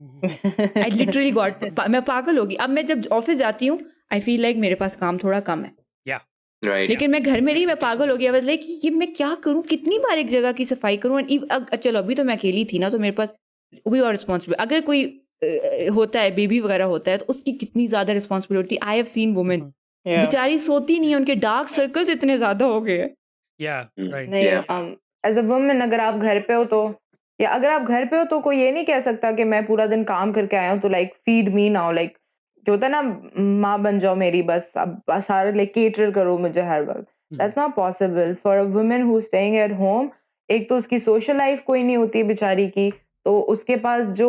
I literally मैं पागल हो गई. अब मैं जब ऑफिस जाती हूँ I feel like मेरे पास काम थोड़ा कम है. Yeah. Right. लेकिन मैं घर में रही, मैं पागल हो गई. I was like ये मैं क्या करूँ, कितनी बार एक जगह की सफाई करूँ. चलो अभी तो मैं अकेली थी ना, तो मेरे पास कोई और रिस्पॉन्सिबिलिटी. अगर कोई होता है बेबी वगैरह होता है तो उसकी कितनी ज्यादा responsibility. I have seen women बेचारी सोती नहीं है, उनके डार्क सर्कल्स इतने ज्यादा हो गए हैं. नहीं, एज अ वुमन अगर आप घर पे हो तो कोई ये नहीं कह सकता कि मैं पूरा दिन काम करके आया हूँ तो like feed me now, like जो होता है ना माँ बन जाओ मेरी, बस अब सारा लाइक केटर करो मुझे हर वक्त. That's not possible for a woman who's staying at home. एक तो उसकी social life कोई नहीं होती बेचारी की, तो उसके पास जो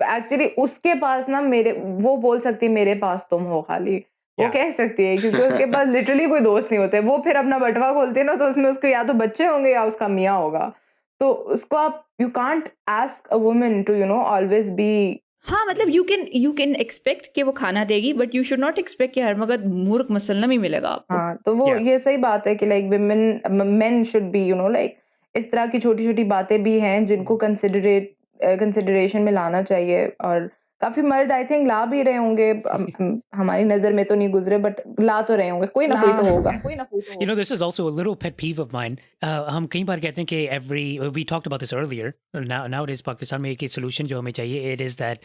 एक्चुअली उसके पास ना मेरे वो बोल सकती है मेरे पास तुम हो खाली। वो कह सकती है क्योंकि उसके पास लिटरली कोई दोस्त नहीं होते। वो फिर अपना बटवा खोलती है ना तो उसमें उसके या तो बच्चे होंगे या उसका मियाँ होगा। तो उसको आप you can't ask a woman to always be हाँ मतलब you can expect कि वो खाना देगी but you should not expect कि हर वक्त मुर्ग मसल्लम ही मिलेगा आपको। हाँ तो वो ये सही बात है कि like men should be like इस तरह की छोटी-छोटी बातें भी हैं जिनको कंसिडरेशन में लाना चाहिए और काफी मर्द आई थिंक ला भी रहे होंगे हमारी नजर में तो नहीं गुजरे बट ला तो रहे होंगे कोई ना कोई तो होगा You know, this is also a little pet peeve of mine. हम कई बार कहते हैं कि we talked about this earlier. Nowadays Pakistan में एक solution जो हमें चाहिए, it is that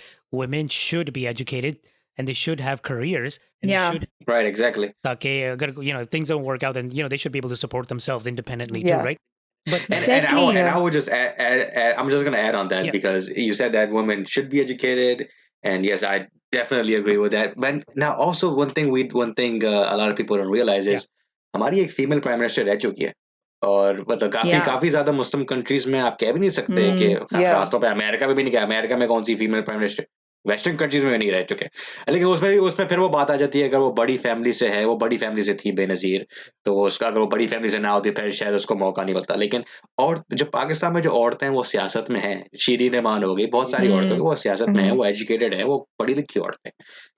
women should be educated and they should have careers. And Yeah. they should, Right, exactly. ताकि अगर if things don't work out, then they should be able to support themselves independently Yeah. too, right? But Exactly. And I would just add, I'm just going to add on that because you said that women should be educated, and yes, I definitely agree with that. But now also one thing a lot of people don't realize is हमारी एक female prime minister रह चुकी है और मतलब काफी ज्यादा Muslim countries में आप कह भी नहीं सकते कि खासतौर पे अमेरिका में भी नहीं कहा अमेरिका में कौन सी female prime minister western countries में नहीं रह चुके लेकिन उसमें फिर वो बात आ जाती है अगर वो बड़ी फैमिली से है वो बड़ी फैमिली से थी बेनजीर तो उसका अगर वो बड़ी फैमिली से ना होती फिर शायद उसको मौका नहीं मिलता लेकिन और जो पाकिस्तान में जो औरतें हैं वो सियासत में हैं शीरीन रहमान हो गई बहुत सारी औरतें वो सियासत में हैं वो एजुकेटेड है वो पढ़ी लिखी औरतें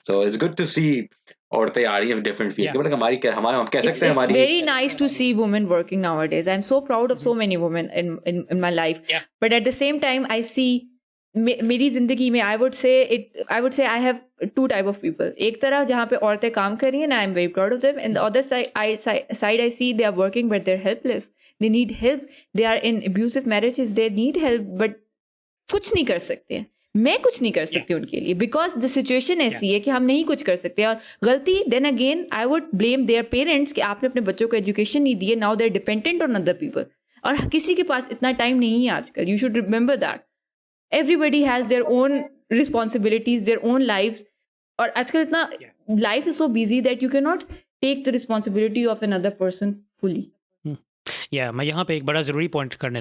सो इट्स गुड टू सी औरतें आ रही हैं डिफरेंट फील्ड्स के हमारी हम कह सकते हैं हमारी It's very nice to see women working nowadays. I'm so proud of so many women in my life. But at the same time, I see मेरी जिंदगी में I would say I have two type of people. एक तरफ जहाँ पे औरतें काम कर रही हैं, I am very proud of them. And the other side I see they are working but they're helpless. They need help. They are in abusive marriages. They need help, but कुछ नहीं कर सकते हैं. मैं कुछ नहीं कर सकती उनके लिए बिकॉज द सिचुएशन ऐसी है कि हम नहीं कुछ कर सकते और गलती then again I would blame their parents कि आपने अपने बच्चों को एजुकेशन नहीं दी है now they are dependent on other people और किसी के पास इतना टाइम नहीं है आजकल you should remember that everybody has their own responsibilities their own lives और आजकल इतना life is so busy that you can not take the responsibility of another person fully मैं यहाँ पे एक बड़ा ज़रूरी पॉइंट कहने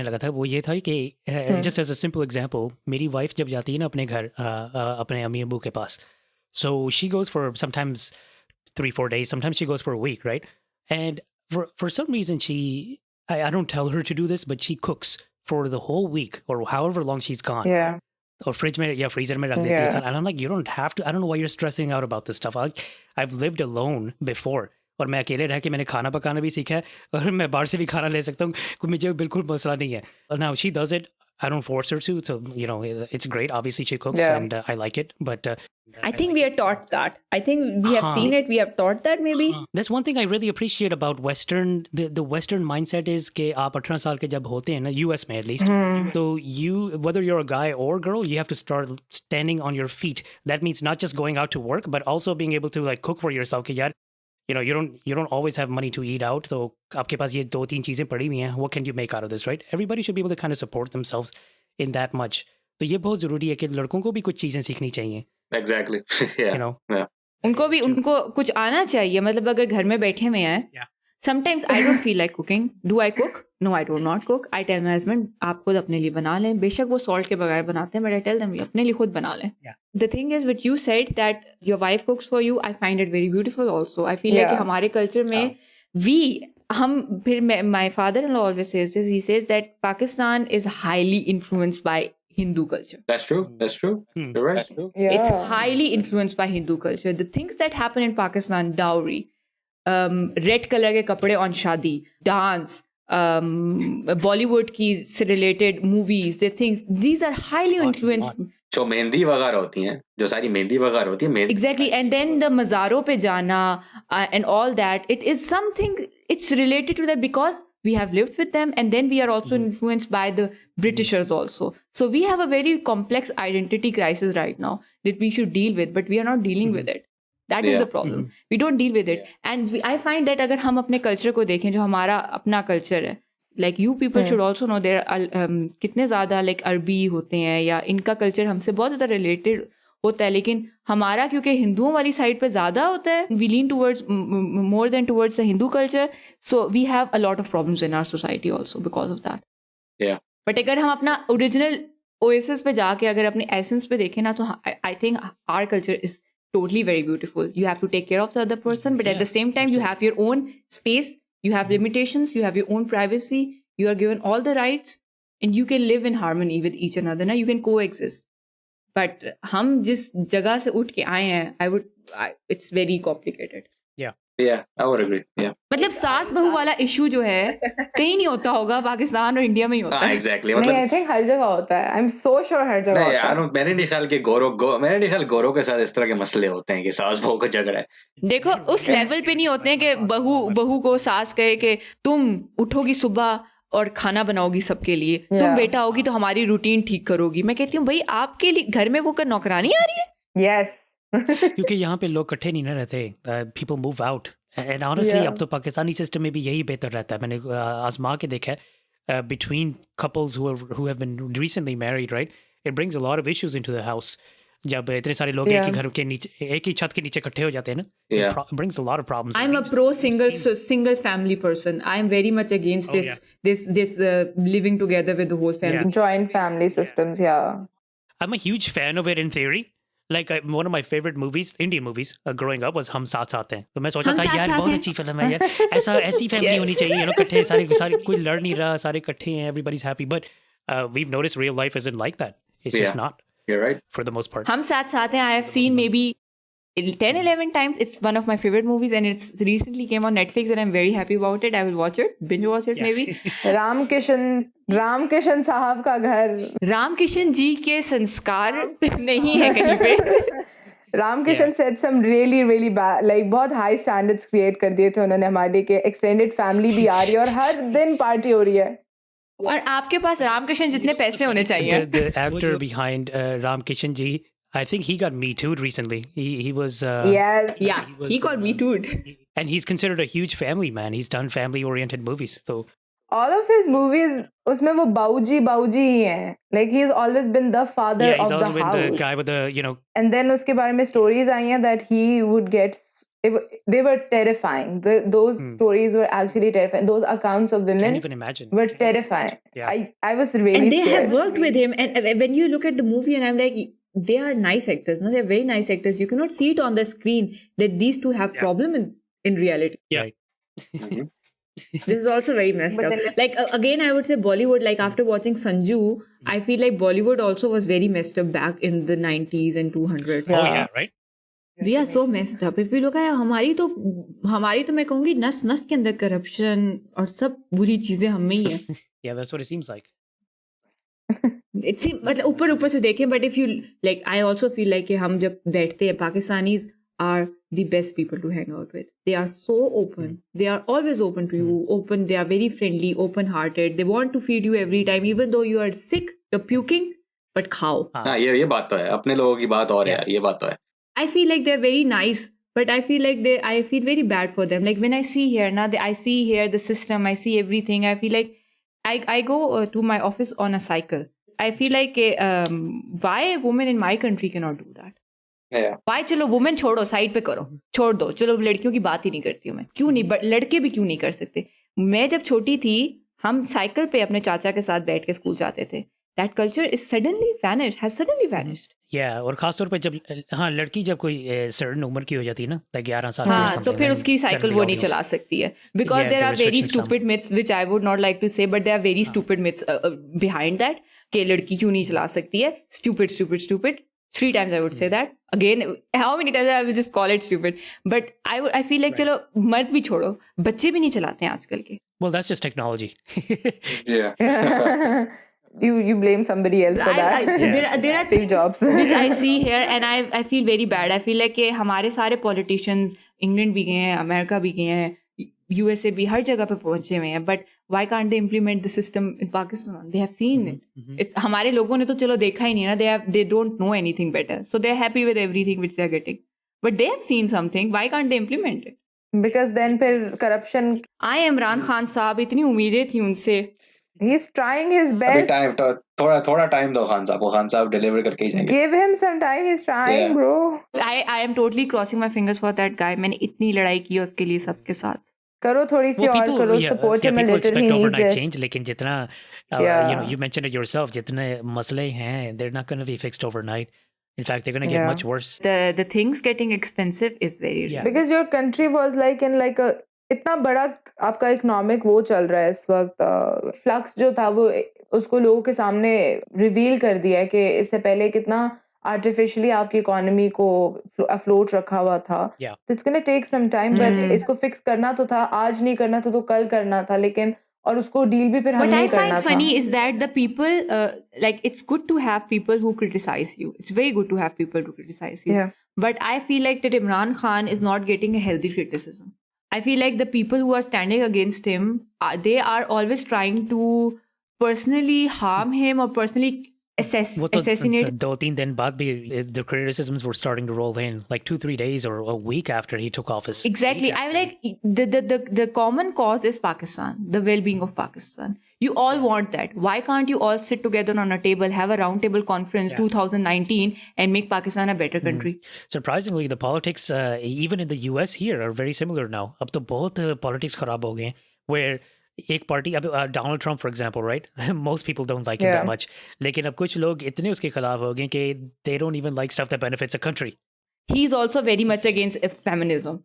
लगा था वो ये था कि just as a simple example मेरी वाइफ जब जाती है ना अपने घर अपने अम्मी अब्बू के पास so she goes for sometimes 3-4 days sometimes she goes for a week right and for some reason I don't tell her to do this but she cooks for the whole week or however long she's gone or fridge में या freezer में रख देती है and I'm like you don't have to I don't know why you're stressing out about this stuff I've lived alone before और मैं अकेले रह के मैंने खाना पकाना भी सीखा है और मैं बाहर से भी खाना ले सकता हूँ मुझे बिल्कुल मसला नहीं है now she does it I don't force her to so it's great obviously she cooks and I like it but I think we are taught that I think we have seen it we have taught that maybe that's one thing I really appreciate about Western the Western mindset is कि आप 18 साल के जब होते हैं ना US में at least so you whether you're a guy or girl you have to start standing on your feet that means not just going out to work but also being able to like cook for yourself कि यार you don't always have money to eat out. So आपके पास ये 2-3 चीजें पड़ी हुई हैं. What can you make out of this, right? Everybody should be able to kind of support themselves in that much. तो ये बहुत जरूरी है कि लड़कों को भी कुछ चीजें सीखनी चाहिए. Exactly. Yeah. उनको कुछ आना चाहिए मतलब अगर घर में बैठे हुए हैं sometimes I don't feel like cooking. Do I cook? No, I do not cook. I tell my husband आप खुद अपने लिए बना लें बेशक वो salt के बगैर बनाते हैं but I tell them अपने लिए खुद बना लें. The thing is what you said that your wife cooks for you I find it very beautiful also. I feel like कि हमारे culture में my father-in-law always says this. He says that Pakistan is highly influenced by Hindu culture. That's true. You're right. That's true. It's highly influenced by Hindu culture. The things that happen in Pakistan, dowry, red colour के कपड़े on शादी dance Bollywood की से related movies the things these are highly influenced जो मेहंदी वगैरह होती हैं जो सारी मेहंदी वगैरह होती है एग्जैक्टली एंड देन द मज़ारों पे जाना and all that it is something it's related to that because we have lived with them and then we are also influenced by the Britishers also. So we have a very complex identity crisis right now that we should deal with, but we are not dealing with it. That is the problem. We don't deal with it. And I find that अगर हम अपने culture को देखें जो हमारा अपना culture है like you people should also know there are कितने ज़्यादा like अरबी होते हैं या इनका culture हमसे बहुत ज़्यादा related होता है, लेकिन हमारा क्योंकि हिंदुओं वाली साइड पे ज़्यादा होता है, we lean towards more than towards the Hindu culture, so we have a lot of problems in our society also because of that. But अगर हम अपना ओरिजिनल ओएसिस पे जाके अगर अपने एसेंस पे देखें ना, तो I think our culture is totally very beautiful. You have to take care of the other person, but at the same time you have your own space, you have limitations, you have your own privacy, you are given all the rights, and you can live in harmony with each another. Now you can coexist. But हम जिस जगह से उठ के आए हैं, it's very complicated. Yeah, I would agree. Yeah. मतलब सास बहू वाला इशू जो है कहीं नहीं होता होगा, पाकिस्तान और इंडिया में ही होता है. Exactly. नहीं, I think हर जगह होता है. I'm so sure हर जगह होता है. मैंने नहीं ख्याल कि गोरों के साथ इस तरह के मसले होते हैं कि सास बहू का झगड़ा है. देखो उस लेवल पे नहीं होते हैं कि बहू को सास कहे कि तुम उठोगी सुबह और खाना बनाओगी सबके लिए, तुम बेटा होगी तो हमारी रूटीन ठीक करोगी. मैं कहती हूँ भाई आपके लिए घर में वो नौकरानी आ रही है. Yes. क्योंकि यहाँ पे लोग इकट्ठे नहीं ना रहते, people move out, and honestly अब तो पाकिस्तानी सिस्टम में भी यही बेहतर रहता है. मैंने आजमा के देखा है, between couples who have been recently married, right, it brings a lot of issues into the house. जब इतने सारे लोग एक ही घर के नीचे, एक ही छत के नीचे इकट्ठे हो जाते हैं ना, it brings a lot of problems. I'm a pro single family person. I am very much against this living together with the whole family. Joint family systems, yeah. I'm a huge fan of it in theory. Like one of my favorite movies, Indian movies, growing up was हम साथ साथ हैं. तो मैं सोचा था यार बहुत अच्छी फिल्म है यार, ऐसी फैमिली होनी चाहिए, इकट्ठे सारे कोई लड़ नहीं रहा, सारे इकट्ठे हैं, everybody's happy. But we've noticed real life isn't like that. It's just not. You're right. For the most part. हम साथ हैं. I have seen maybe 10-11 times. It's one of my favorite movies and it's recently came on Netflix and I'm very happy about it. I will watch it, binge watch it maybe. Ram Kishan साहब का घर. राम किशन जी के संस्कार नहीं है कहीं पे. Ram Kishan said some really bad, like बहुत high standards create कर दिए थे उन्होंने हमारे के. extended family भी आ रही है और हर दिन पार्टी हो रही है. और आपके पास राम किशन जितने पैसे होने चाहिए. The actor behind Ram Kishan ji, I think he got Me Too'd recently. He was yes. Yeah, he got Me Too'd. And he's considered a huge family man. He's done family-oriented movies. So all of his movies, उसमें वो बाऊजी ही हैं. Like he's always been the father of the house. Yeah, he's also been the guy with the, you know. And then उसके बारे में stories आई हैं that he would get. They were terrifying. Those stories were actually terrifying. Those accounts of women can't even imagine. were terrifying. Yeah. I was really and they scared. have worked with him, and when you look at the movie and I'm like, they are nice actors, no? They're very nice actors. You cannot see it on the screen that these two have problem in reality. Yeah. This is also very messed up. Like again, I would say Bollywood, like after watching Sanju, I feel like Bollywood also was very messed up back in the 90s and 200s. Oh yeah, right? We are so messed up. If we look at हमारी तो मैं कहूँगी नस के अंदर corruption और सब बुरी चीजें हम में ही है. Yeah, that's what it seems like. It seems मतलब ऊपर से देखें, but if you like, I also feel like कि हम जब बैठते हैं, Pakistanis are the best people to hang out with. They are so open. They are always open to you. Open. They are very friendly, open-hearted. They want to feed you every time, even though you are sick, you're puking, but खाओ. हाँ, ये बात तो है. अपने लोगों की बात और है यार, ये बात तो है. I feel like they're very nice, but I feel like I feel very bad for them. Like when I see here now, I see here the system, I see everything. I feel like I go to my office on a cycle. I feel like why a woman in my country cannot do that? Yeah. Why चलो women छोड़ो, side पे करो, छोड़ दो, चलो लड़कियों की बात ही नहीं करती हूँ मैं. क्यों नहीं, लड़के भी क्यों नहीं कर सकते? मैं जब छोटी थी, हम साइकिल पे अपने चाचा के साथ बैठ के स्कूल जाते थे. That culture is suddenly vanished. Yeah, और खासतौर पे जब लड़की जब कोई सर्टेन उम्र की हो जाती है ना, 11 साल हाँ, तो फिर उसकी साइकिल वो नहीं चला सकती है. Because there are very stupid myths which I would not like to say, but there are very stupid myths behind that. कि लड़की क्यों नहीं चला सकती है? Stupid. 3 times I would say that. Again, how many times I will just call it stupid? But I feel like चलो मर्द भी छोड़ो, बच्चे भी नहीं चलाते हैं आजकल के. Well, that's just technology. Yeah. You blame somebody else for that. There are Steve Jobs. which I see here and I feel very bad. I feel like कि हमारे सारे politicians इंग्लैंड भी गए हैं, अमेरिका भी गए हैं, USA भी हर जगह पे पहुंचे हुए हैं. But why can't they implement the system in Pakistan? They have seen it. It's हमारे लोगों ने तो चलो देखा ही नहीं ना. They don't know anything better, so they're happy with everything which they're getting. But they have seen something. Why can't they implement it? Because then फिर corruption. I Imran Khan साहब, इतनी उम्मीदें थी उनसे. He's trying his अभी best. Time तो थोड़ा time दो खान साहब को, खान साहब डिलीवर करके ही जाएंगे. Give him some time. He's trying, Yeah. bro. I am totally crossing my fingers for that guy. मैंने इतनी लड़ाई की है उसके लिए सबके साथ. करो थोड़ी सी और करो, support him a people little. expect He needs overnight it. change, लेकिन जितना Yeah. you mentioned it yourself, जितने मसले हैं, they're not going to be fixed overnight. In fact, they're going to get Yeah. much worse. The things getting expensive is very real. Yeah. Because your country was like in like a इतना बड़ा आपका economic वो चल रहा है इस वक्त, flux जो था वो उसको लोगों के सामने रिवील कर दिया है कि इससे पहले कितना आर्टिफिशियली आपकी इकोनॉमी को अफ्लोट रखा हुआ था. Yeah. तो it's gonna take some time, but इसको फिक्स करना तो था, आज नहीं करना था तो कल करना था, लेकिन और उसको डील भी फिर What हमने I ही करना find था. funny is that the people, like, it's good to have people who criticize you. It's very good to have people who criticize you. Yeah. But I feel like that Imran Khan is not getting a healthy criticism. I feel like the people who are standing against him, they are always trying to personally harm him or personally वो तो assassinate. 2-3 दिन बाद भी the criticisms were starting to roll in, like 2-3 days or a week after he took office. Exactly. I like the common cause is Pakistan, the well-being of Pakistan. You all want that. Why can't you all sit together on a table, have a roundtable conference 2019 and make Pakistan a better country? Surprisingly, the politics, even in the US here, are very similar now. अब तो बहुत politics खराब हो गए हैं, where एक party अब Donald Trump, for example, right? Most people don't like him that much. लेकिन अब कुछ लोग इतने उसके खिलाफ हो गए कि they don't even like stuff that benefits the country. He's also very much against feminism.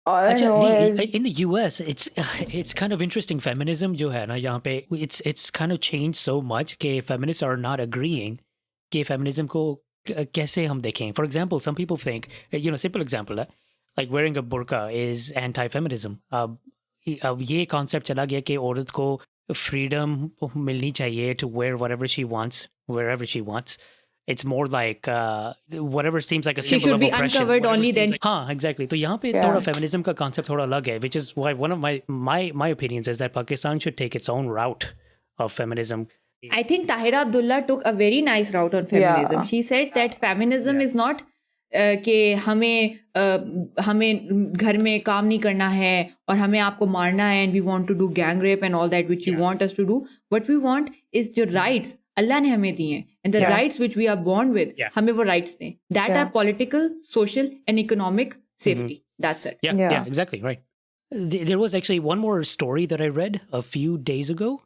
All I know is In the US, it's kind of interesting. Feminism जो है ना यहाँ पे, it's kind of changed so much कि feminists are not agreeing कि feminism को कैसे हम देखें. For example, some people think, simple example है, like wearing a burqa is anti-feminism. अब ये concept चला गया कि औरत को freedom मिलनी चाहिए to wear whatever she wants, wherever she wants. It's more like whatever seems like a She symbol should of be oppression. uncovered only then. हाँ, exactly. तो यहाँ पे थोड़ा feminism का concept थोड़ा अलग है, which is why one of my opinions is that Pakistan should take its own route of feminism. I think Tahira Abdullah took a very nice route on feminism. Yeah. She said that feminism is not कि हमें घर में काम नहीं करना है और हमें आपको मारना है and we want to do gang rape and all that which you want us to do. What we want is जो rights अल्लाह ने हमें दिए हैं and the rights which we are born with, हमें वो rights दें. That are political, social and economic safety. That's it. Yeah, exactly, right. There was actually one more story that I read a few days ago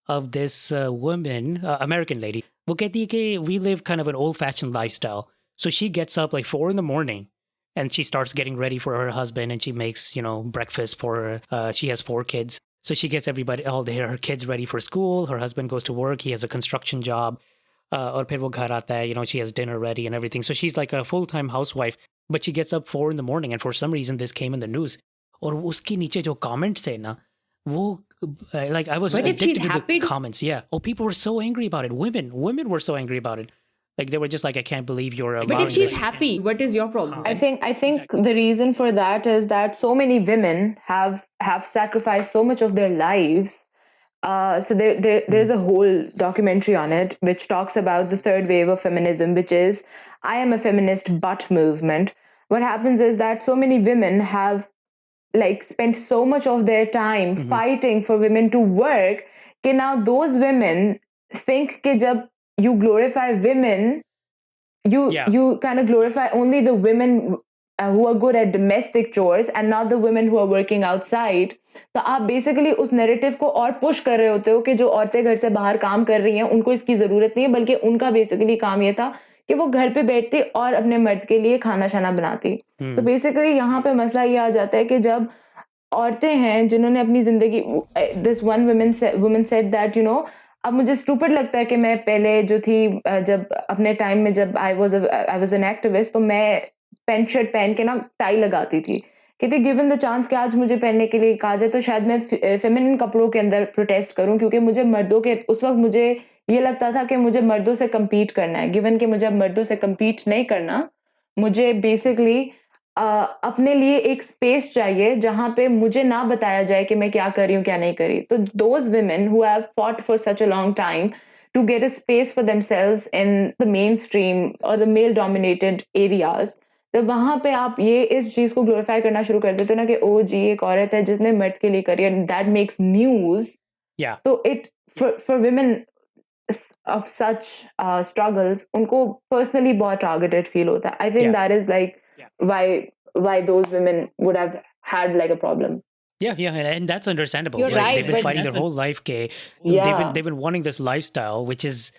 of this woman, American lady. वो कहती है कि we live kind of an old-fashioned lifestyle. So she gets up like 4 a.m. and she starts getting ready for her husband and she makes, breakfast for, she has 4 kids. So she gets her kids ready for school. Her husband goes to work. He has a construction job. और फिर वो घर आता है, she has dinner ready and everything. So she's like a full-time housewife, but she gets up 4 a.m. and for some reason this came in the news. और उसके नीचे जो comments है ना, वो like I was addicted to the comments. Yeah. Oh, people were so angry about it. Women were so angry about it. Like they were just like, I can't believe you're allowing. But if she's this. happy, what is your problem? I think exactly. The reason for that is that so many women have sacrificed so much of their lives. So there's a whole documentary on it which talks about the third wave of feminism, which is I am a feminist but movement. What happens is that so many women have like spent so much of their time fighting for women to work. Okay, now those women think कि जब you glorify women, you kind of glorify only the women who are good at domestic chores and not the women who are working outside. तो आप basically उस narrative को और push कर रहे होते हो कि जो औरतें घर से बाहर काम कर रही हैं उनको इसकी जरूरत नहीं है, बल्कि उनका बेसिकली काम ये था कि वो घर पे बैठती और अपने मर्द के लिए खाना शाना बनाती. तो बेसिकली यहाँ पे मसला ये आ जाता है कि जब औरतें हैं जिन्होंने अपनी जिंदगी, this one woman said that अब मुझे स्टूपिड लगता है कि मैं पहले जो थी जब अपने टाइम में जब आई वाज एन एक्टिविस्ट तो मैं पैंट शर्ट पहन के ना टाई लगाती थी. कहती गिवन द चांस कि आज मुझे पहनने के लिए कहा जाए तो शायद मैं फेमिनिन कपड़ों के अंदर प्रोटेस्ट करूं, क्योंकि मुझे मर्दों के उस वक्त मुझे ये लगता था कि मुझे मर्दों से कम्पीट करना है. गिवन कि मुझे अब मर्दों से कम्पीट नहीं करना, मुझे बेसिकली अपने लिए एक स्पेस चाहिए जहां पे मुझे ना बताया जाए कि मैं क्या कर रही हूँ क्या नहीं कर रही. तो those women who have fought for such a long time to get a space for themselves in the mainstream or the male dominated areas, तो वहां पे आप ये इस चीज को ग्लोरीफाई करना शुरू कर देते हो ना कि ओ जी एक औरत है जिसने मर्द के लिए करी है, दैट मेक्स न्यूज. Yeah. तो it for women of such struggles, unko personally बहुत targeted feel hota hai. I think that is like why those women would have had like a problem. Yeah, and that's understandable. You're right, They've been but fighting their whole life. Yeah. They've been wanting this lifestyle, which is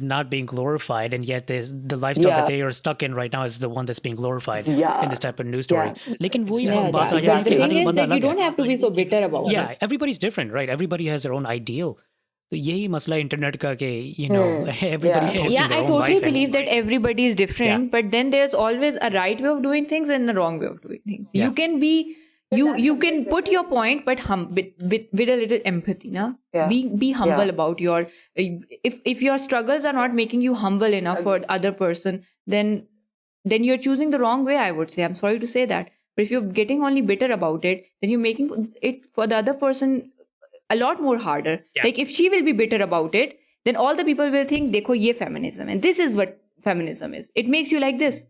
not being glorified, and yet the lifestyle that they are stuck in right now is the one that's being glorified in this type of news story. लेकिन वही बात आ जाए the कि हर thing एक is बंदा that you अलग है. don't have to be so bitter about it. Yeah, everybody's different, right? Everybody has their own ideal. तो यही मसला इंटरनेट का कि everybody's posting Yeah, their I own totally life. believe that everybody is different, but then there's always a right way of doing things and a wrong way of doing things. Yeah. You can be you can put your point, but with a little empathy, na? Yeah. Be humble about your if your struggles are not making you humble enough for the other person, then you're choosing the wrong way, I would say. I'm sorry to say that. But if you're getting only bitter about it, then you're making it for the other person a lot more harder. Yeah. Like if she will be bitter about it, then all the people will think, dekho, ye feminism. And this is what feminism is. It makes you like this.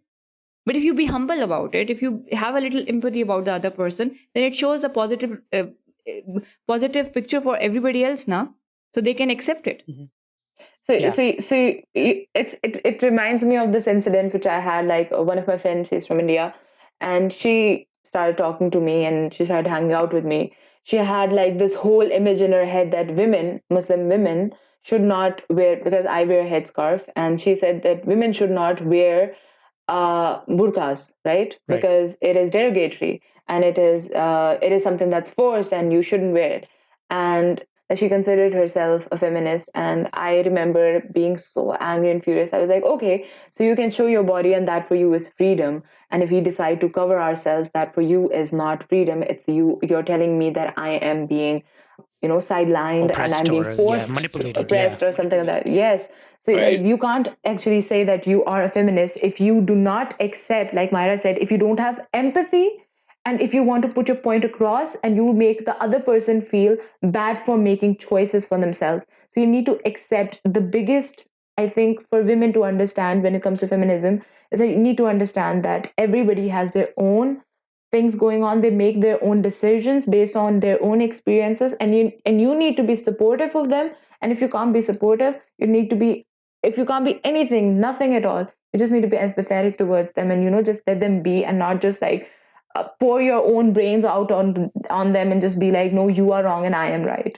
But if you be humble about it, if you have a little empathy about the other person, then it shows a positive picture for everybody else now, so they can accept it. Mm-hmm. It reminds me of this incident which I had. Like one of my friends, she's from India, and she started talking to me and she started hanging out with me. She had like this whole image in her head that Muslim women, should not wear, because I wear a headscarf, and she said that women should not wear burqas, right? Because it is derogatory and it is something that's forced and you shouldn't wear it. And she considered herself a feminist, and I remember being so angry and furious. I was like, okay, so you can show your body and that for you is freedom, and if we decide to cover ourselves, that for you is not freedom. It's you're telling me that I am being sidelined Oppressed, and I'm being forced, manipulated, oppressed or something like that. Yes. So like, you can't actually say that you are a feminist if you do not accept, like Myrah said, if you don't have empathy, and if you want to put your point across and you make the other person feel bad for making choices for themselves. So you need to accept the biggest, I think, for women to understand when it comes to feminism, is that you need to understand that everybody has their own things going on. They make their own decisions based on their own experiences, and you need to be supportive of them. And if you can't be supportive, if you can't be anything, nothing at all, you just need to be empathetic towards them, and just let them be, and not just like pour your own brains out on them and just be like, no, you are wrong and I am right.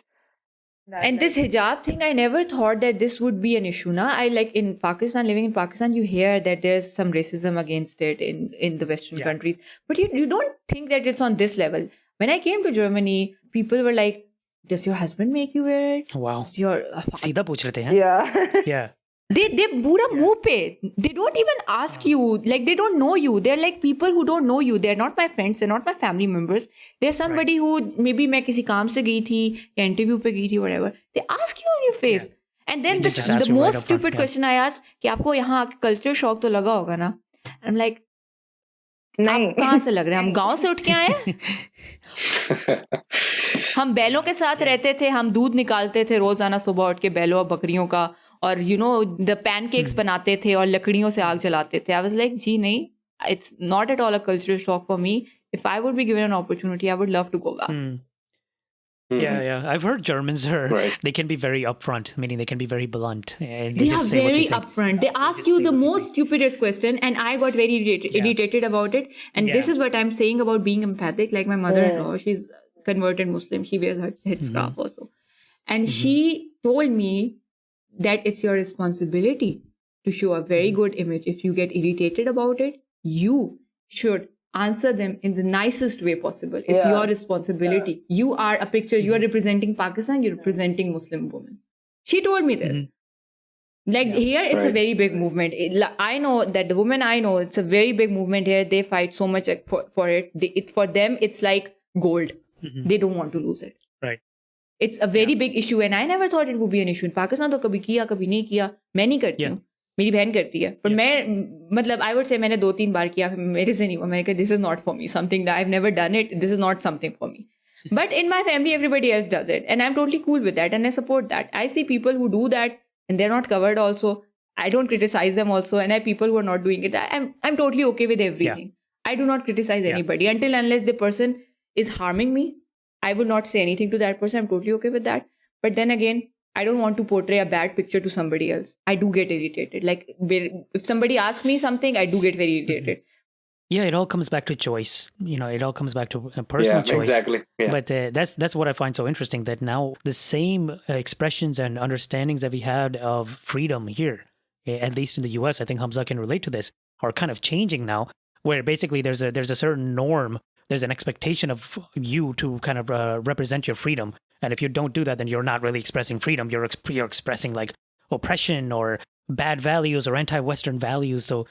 And this hijab thing, I never thought that this would be an issue. Now, I like in Pakistan, living in Pakistan, you hear that there's some racism against it in the Western countries. But you don't think that it's on this level. When I came to Germany, people were like, does your husband make you wear it? Wow. Does your सीधा पूछ रहे थे हैं? Yeah. Yeah. They pura muh pe. They don't even ask you. Like, they don't know you. They're like people who don't know you. They're not my friends. They're not my family members. They're somebody who maybe मैं किसी काम से गई थी या interview पे गई थी, whatever. They ask you on your face. And then the most stupid question I ask, कि आपको यहाँ आके culture shock तो लगा होगा ना? I'm like, आप कहाँ से लग रहे हैं? हम गांव से उठ के आए हैं? हम बैलों के साथ रहते थे, हम दूध निकालते थे रोजाना सुबह उठ के बैलों और बकरियों का, और the pancakes बनाते थे और लकड़ियों से आग जलाते थे. I was like, जी नहीं, it's not at all a cultural shock for me. If I would be given an opportunity, I would love to go back. Yeah. I've heard Germans they can be very upfront, meaning they can be very blunt. And They just are say what very you think. upfront. They ask you the most stupidest question, and I got very irritated about it. And this is what I'm saying about being empathic. Like my mother-in-law, she's converted Muslim. She wears her headscarf also. And she told me that it's your responsibility to show a very good image. If you get irritated about it, you should answer them in the nicest way possible. It's your responsibility. You are a picture. You are representing Pakistan. You're representing Muslim women. She told me this. Like here, it's a very big movement. I know that the women I know, it's a very big movement here. They fight so much for it. For them, it's like gold. They don't want to lose it. Right. It's a very big issue, and I never thought it would be an issue. In Pakistan तो कभी किया, कभी नहीं किया. मैं नहीं करती हूँ. मेरी बहन करती है. पर मैं, मतलब, I would say मैंने 2-3 बार किया. मेरे से नहीं हुआ. मैंने कहा, this is not for me. Something that I've never done it. This is not something for me. But in my family, everybody else does it, and I'm totally cool with that, and I support that. I see people who do that, and they're not covered also. I don't criticize them also, and I have people who are not doing it. I'm totally okay with everything. I do not criticize anybody until unless the person is harming me. I would not say anything to that person. I'm totally okay with that. But then again, I don't want to portray a bad picture to somebody else. I do get irritated. Like if somebody asks me something, I do get very irritated. Yeah, it all comes back to choice. It all comes back to a personal choice. Exactly. Yeah. But that's what I find so interesting, that now the same expressions and understandings that we had of freedom here, at least in the US, I think Hamza can relate to this, are kind of changing now, where basically there's a certain norm, there's an expectation of you to kind of represent your freedom. And if you don't do that, then you're not really expressing freedom. You're expressing like oppression or bad values or anti-Western values. So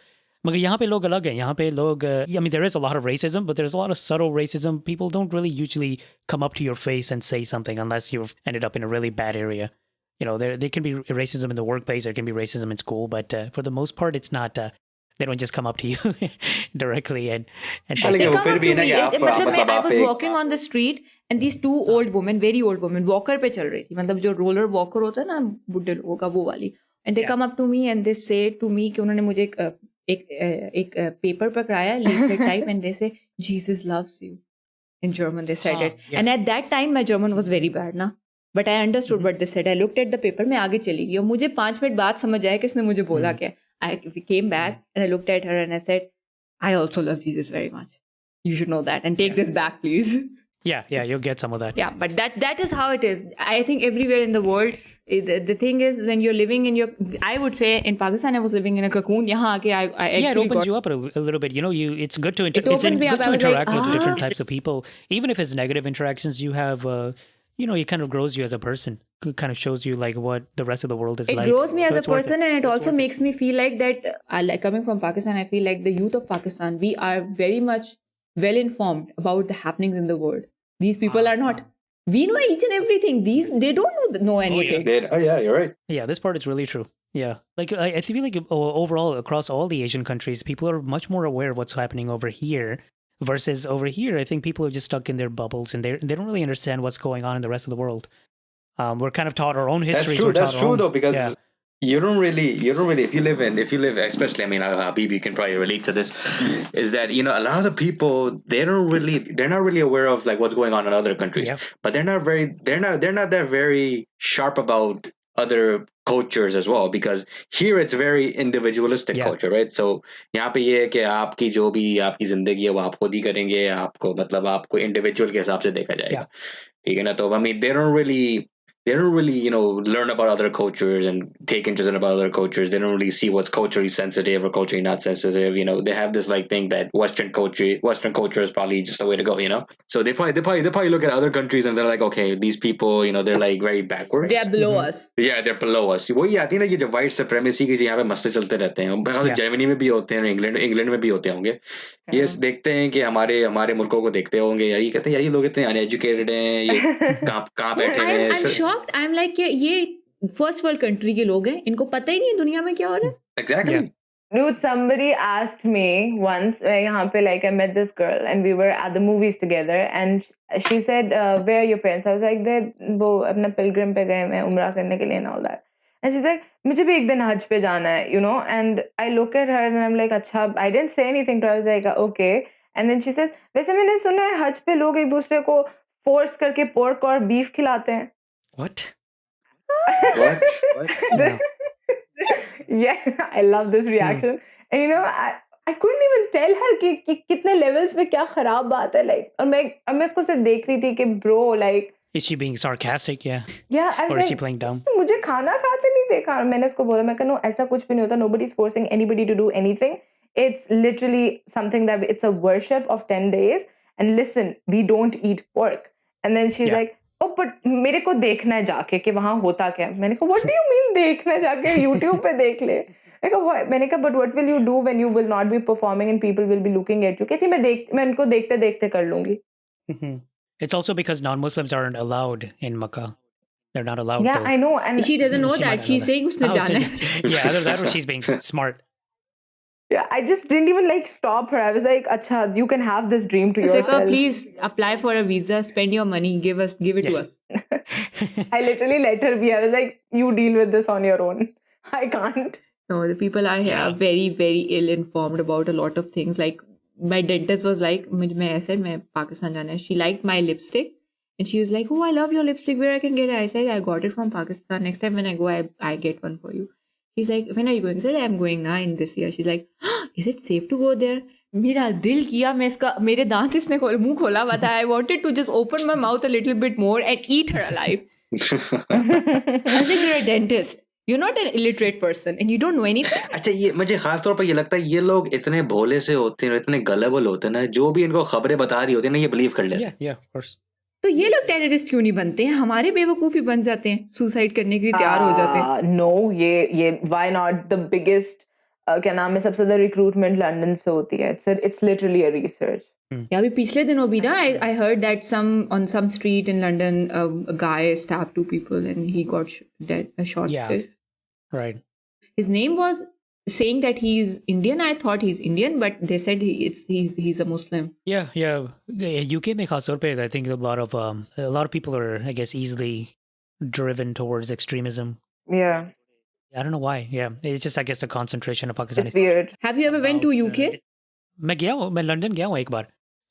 मगर यहाँ पे लोग अलग हैं. यहाँ पे लोग, I mean, there is a lot of racism, but there's a lot of subtle racism. People don't really usually come up to your face and say something unless you've ended up in a really bad area. There can be racism in the workplace, there can be racism in school, but for the most part, it's not. They don't just come up to you directly and say. They come up to me. I was walking on the street and these two old women, very old women, walker पे चल रही थी. मतलब जो roller walker होता है ना बुड्ढे लोगों का वो वाली. And they come up to me and they say to me कि उन्होंने मुझे एक paper पकड़ाया, leaflet type, and they say Jesus loves you. In German they said it. Yeah. And at that time my German was very bad ना. But I understood what they said. I looked at the paper. मैं आगे चली गई और मुझे 5 minute बाद समझ आया कि इसने मुझे बोला क्या. We came back and I looked at her and I said, I also love Jesus very much. You should know that and take this back, please. Yeah, you'll get some of that. Yeah, but that is how it is. I think everywhere in the world, the thing is when you're living in I would say in Pakistan, I was living in a cocoon. Yahan aake I actually it opens you up a little bit. It's good to interact with different types of people. Even if it's negative interactions, you have... it kind of grows you as a person. It kind of shows you like what the rest of the world is like. It grows me as a person, and it also makes me feel like that, coming from Pakistan, I feel like the youth of Pakistan, we are very much well informed about the happenings in the world. These people are not. We know each and everything. They don't know anything. Yeah, you're right. Yeah, this part is really true. Yeah. Like I feel like overall across all the Asian countries, people are much more aware of what's happening over here. Versus over here, I think people are just stuck in their bubbles and they don't really understand what's going on in the rest of the world. We're kind of taught our own history. That's true though, because you don't really, if you live, especially, I mean, Habib, you can probably relate to this, is that, a lot of the people, they're not really aware of like what's going on in other countries, but they're not that very sharp about other cultures as well, because here it's very individualistic culture, right? So यहाँ पे ये है कि आपकी जो भी आपकी जिंदगी है वो आप खुद ही करेंगे, आपको मतलब आपको इंडिविजुअल के हिसाब से देखा जाएगा, ठीक है ना? तो I mean they don't really learn about other cultures and take interest in about other cultures. They don't really see what's culturally sensitive or culturally not sensitive. They have this like thing that Western culture is probably just the way to go. So they probably look at other countries and they're like, okay, these people, they're like very backwards. They are below us. Yeah, they're below us. वही आती है ना ये जो white supremacy की यहाँ पे मसले चलते रहते हैं. जर्मनी में भी होते हैं, इंग्लैंड में भी होते होंगे. ये देखते हैं कि हमारे मुल्कों को देखते होंगे यार, ये कहते हैं यार ये लोग इतने uneducated हैं, ये कहाँ बैठे हैं. I'm shocked. I'm like ये first world country के लोग हैं, इनको पता ही नहीं दुनिया में क्या हो रहा है. Exactly. Yeah. Dude, somebody asked me once, यहाँ पे like I met this girl and we were at the movies together and she said, where are your parents? I was like, वो अपना pilgrim पे गए हैं उम्रा करने के लिए and all that. And she's like, मुझे भी एक दिन हज पे जाना है, and I look at her and I'm like, अच्छा, I didn't say anything to her. I was like, okay. And then she said, वैसे मैंने सुना है हज पे लोग एक दूसरे को force करके pork और beef खिलाते हैं. What? What? Yeah, I love this reaction. And I couldn't even tell her कि कितने levels पे क्या खराब बात है, like, और मैं उसको सिर्फ देख रही थी कि bro, like, is she being sarcastic? Yeah. Yeah, or is she playing dumb? मुझे खाना खाते नहीं देखा. मैंने उसको बोला, मैं कहूँ ऐसा कुछ भी नहीं होता. Nobody's forcing anybody to do anything. It's literally something that it's a worship of 10 days. And listen, we don't eat pork. And then she's like, oh, but मेरे को देखना है जाके कि वहाँ होता क्या. मैंने कहा, what do you mean देखना है जाके YouTube पे देख ले. मैंने कहा, but what will you do when you will not be performing and people will be looking at you? कहती मैं इनको देखते देखते कर लूंगी. It's also because non-Muslims aren't allowed in Makkah. They're not allowed. Yeah, I know. And she doesn't know that. She's saying उसने जाना है. Yeah, either that or she's being smart. Yeah, I just didn't even like stop her. I was like, "Acha, you can have this dream to yourself." Please apply for a visa, spend your money, give it to us. I literally let her be. I was like, "You deal with this on your own. I can't." No, the people are here are very, very ill-informed about a lot of ththings. Like my dentist was like, I said, मैं Pakistan जाना है. She liked my lipstick And she was like, oh, I love your lipstick. Where I can get it? I said, I got it from Pakistan. Next time when I go, I get one for you. He's like, when are you going? I said, I'm going now in this year. She's like, is it safe to go there? मेरा दिल किया मैं इसका मेरे दांत इसने मुंह खोला हुआ था. I wanted to just open my mouth a little bit more and eat her alive. I think you're a dentist. You're not an illiterate person and you don't know anything. अच्छा, ये मुझे खास तौर पर ये लगता है ये लोग इतने भोले से होते हैं, इतने गलेबल होते हैं ना, जो भी इनको खबरें बता रही होती है ना, ये बिलीव कर लेते हैं. Yeah, of course. तो ये लोग टेररिस्ट क्यों नहीं बनते हैं? हमारे बेवकूफी बन जाते हैं, सुसाइड करने के लिए तैयार हो जाते हैं. नो, ये why not the biggest क्या नाम है, सबसे ज्यादा रिक्रूटमेंट लंदन से होती है. It's literally a research. या अभी पिछले दिनों भी ना I heard that on some street in London a guy stabbed 2 people and he got shot. Yeah, right. His name was saying that he's Indian. I thought he's Indian, but they said he's a Muslim. Yeah. UK में खास तौर पे I think a lot of people are, I guess, easily driven towards extremism. Yeah. I don't know why. Yeah, it's just, I guess, the concentration of Pakistani. It's weird. Have you ever went to UK? मैं London गया हूँ एक बार.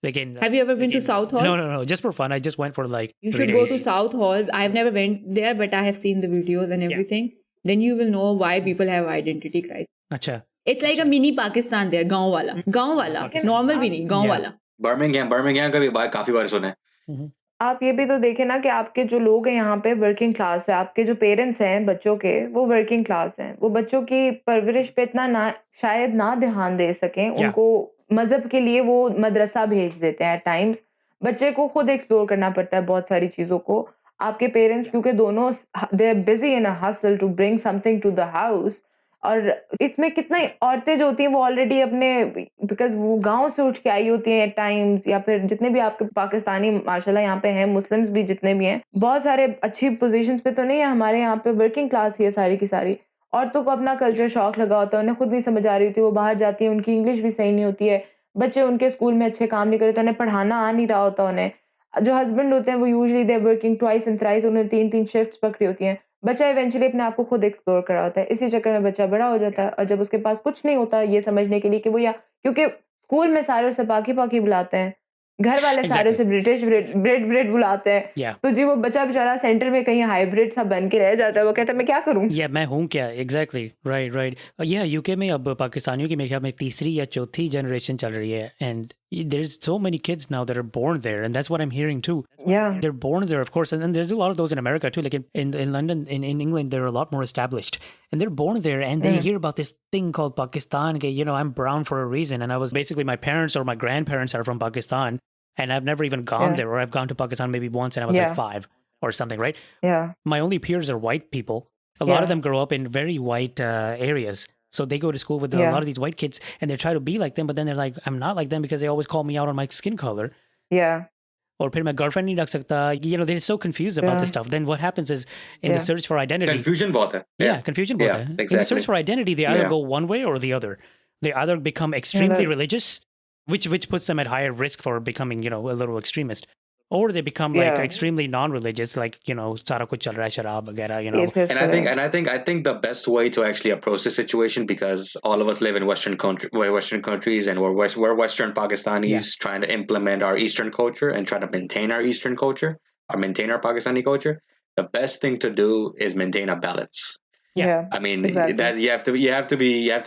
Again, have you ever been to South Hall? No, just for fun. I just went for like you 3 should days. go to South Hall. I've never went there, but I have seen the videos and everything. Then you will know why people have identity crisis. अच्छा. It's like a mini Pakistan there, गांव वाला, normal भी नहीं, गांव वाला. Birmingham का भी काफी बार सुना है. आप ये भी तो देखें ना कि आपके जो लोग हैं यहाँ पे वर्किंग क्लास है, आपके जो पेरेंट्स हैं बच्चों के, वो वर्किंग क्लास हैं, वो बच्चों की परवरिश पे इतना शायद ना ध्यान दे सकें. उनको मजहब के लिए वो मदरसा भेज देते हैं. एट टाइम्स बच्चे को खुद एक्सप्लोर करना पड़ता है बहुत सारी चीजों को. आपके पेरेंट्स क्योंकि दोनों they are busy in a hustle to bring something to the house. और इसमें कितना औरतें जो होती हैं वो ऑलरेडी अपने बिकॉज वो गांव से उठ के आई होती हैं एट टाइम्स, या फिर जितने भी आपके पाकिस्तानी माशाल्लाह यहाँ पे हैं, मुस्लिम्स भी जितने भी हैं, बहुत सारे अच्छी पोजीशंस पे तो नहीं है. हमारे यहाँ पे वर्किंग क्लास ही है सारी की सारी. औरतों को अपना कल्चर शौक लगा होता है, उन्हें खुद नहीं समझ आ रही होती, वो बाहर जाती है, उनकी इंग्लिश भी सही नहीं होती है, बच्चे उनके स्कूल में अच्छे काम नहीं करते, उन्हें पढ़ाना आ नहीं रहा होता. उन्हें जो हस्बैंड होते हैं वो usually they working twice and thrice, उन्हें 3 शिफ्ट्स पकड़ी होती हैं. बच्चा इवेंचुअली अपने आप को खुद एक्सप्लोर कर रहा होता है. इसी चक्कर में बच्चा बड़ा हो जाता है और जब उसके पास कुछ नहीं होता ये समझने के लिए कि वो, या क्योंकि स्कूल में सारे उसे पाकी बुलाते हैं, घर वाले सारे उसे ब्रिटिश ब्रेड बुलाते हैं, तो जी वो बच्चा बेचारा सेंटर में कहीं हाइब्रिड सा बन के रह जाता है. वो कहता है मैं क्या करूं, मैं हूं क्या. Exactly, right. यूके में अब पाकिस्तानियों की मेरे ख्याल में 3री या 4थी जनरेशन चल रही है. And there's so many kids now that are born there, and that's what I'm hearing too. They're born there, of course, and then there's a lot of those in America too. Like in London, in England, they're a lot more established, and they're born there, and they hear about this thing called Pakistan. I'm brown for a reason, and I was basically, my parents or my grandparents are from Pakistan, and I've never even gone there, or I've gone to Pakistan maybe once, and I was like 5 or something, right? My only peers are white people. A lot of them grow up in very white areas. So they go to school with a lot of these white kids and they try to be like them, but then they're like, I'm not like them because they always call me out on my skin color. Or फिर मैं girlfriend नहीं रख सकता. They're so confused about this stuff. Then what happens is in the search for identity. Confusion बहुत है. Confusion बहुत है. Exactly. In the search for identity, they either go one way or the other. They either become extremely religious, which puts them at higher risk for becoming, a little extremist. Or they become like extremely non-religious, like सारा कुछ चल रहा है शराब वगैरह, And I think the best way to actually approach the situation, because all of us live in Western countries, and we're Western Pakistanis trying to implement our Eastern culture and try to maintain our Eastern culture or maintain our Pakistani culture. The best thing to do is maintain a balance. I mean, exactly. you have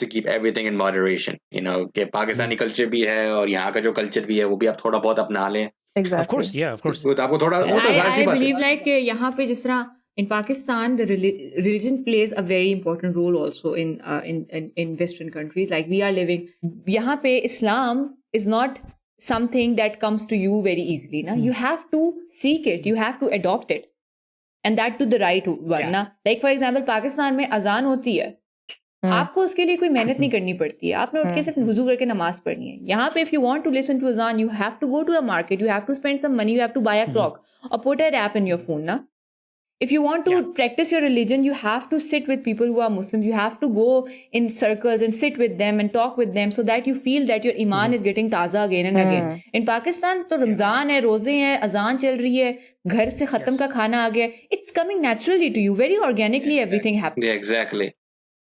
to keep everything in moderation. कि Pakistani culture भी है और यहाँ का जो culture भी है वो भी आप थोड़ा बहुत अपना लें. Exactly. Of course. आपको थोड़ा I believe like यहाँ पे जिस तरह in Pakistan the religion plays a very important role also in Western countries. Like we are living यहाँ पे Islam is not something that comes to you very easily. Na? You have to seek it. You have to adopt it. And that to the right one. Na? Like for example, Pakistan में अजान होती है. आपको उसके लिए कोई मेहनत नहीं करनी पड़ती है. आपने उठ के सिर्फ वुजू करके नमाज पढ़नी है. यहाँ पे if you want to listen to azan, you have to go to a market, you have to spend some money, you have to buy a clock or put an app in your phone. Na? If you want to practice your religion, you have to sit with people who are Muslims. You have to go in circles and sit with them and talk with them so that you feel that your iman is getting taza again and again. In Pakistan, तो रमजान है, रोजे हैं, अजान चल रही है, घर से खत्म का खाना आ गया. It's coming naturally to you, very organically. Everything happens. Yeah, exactly.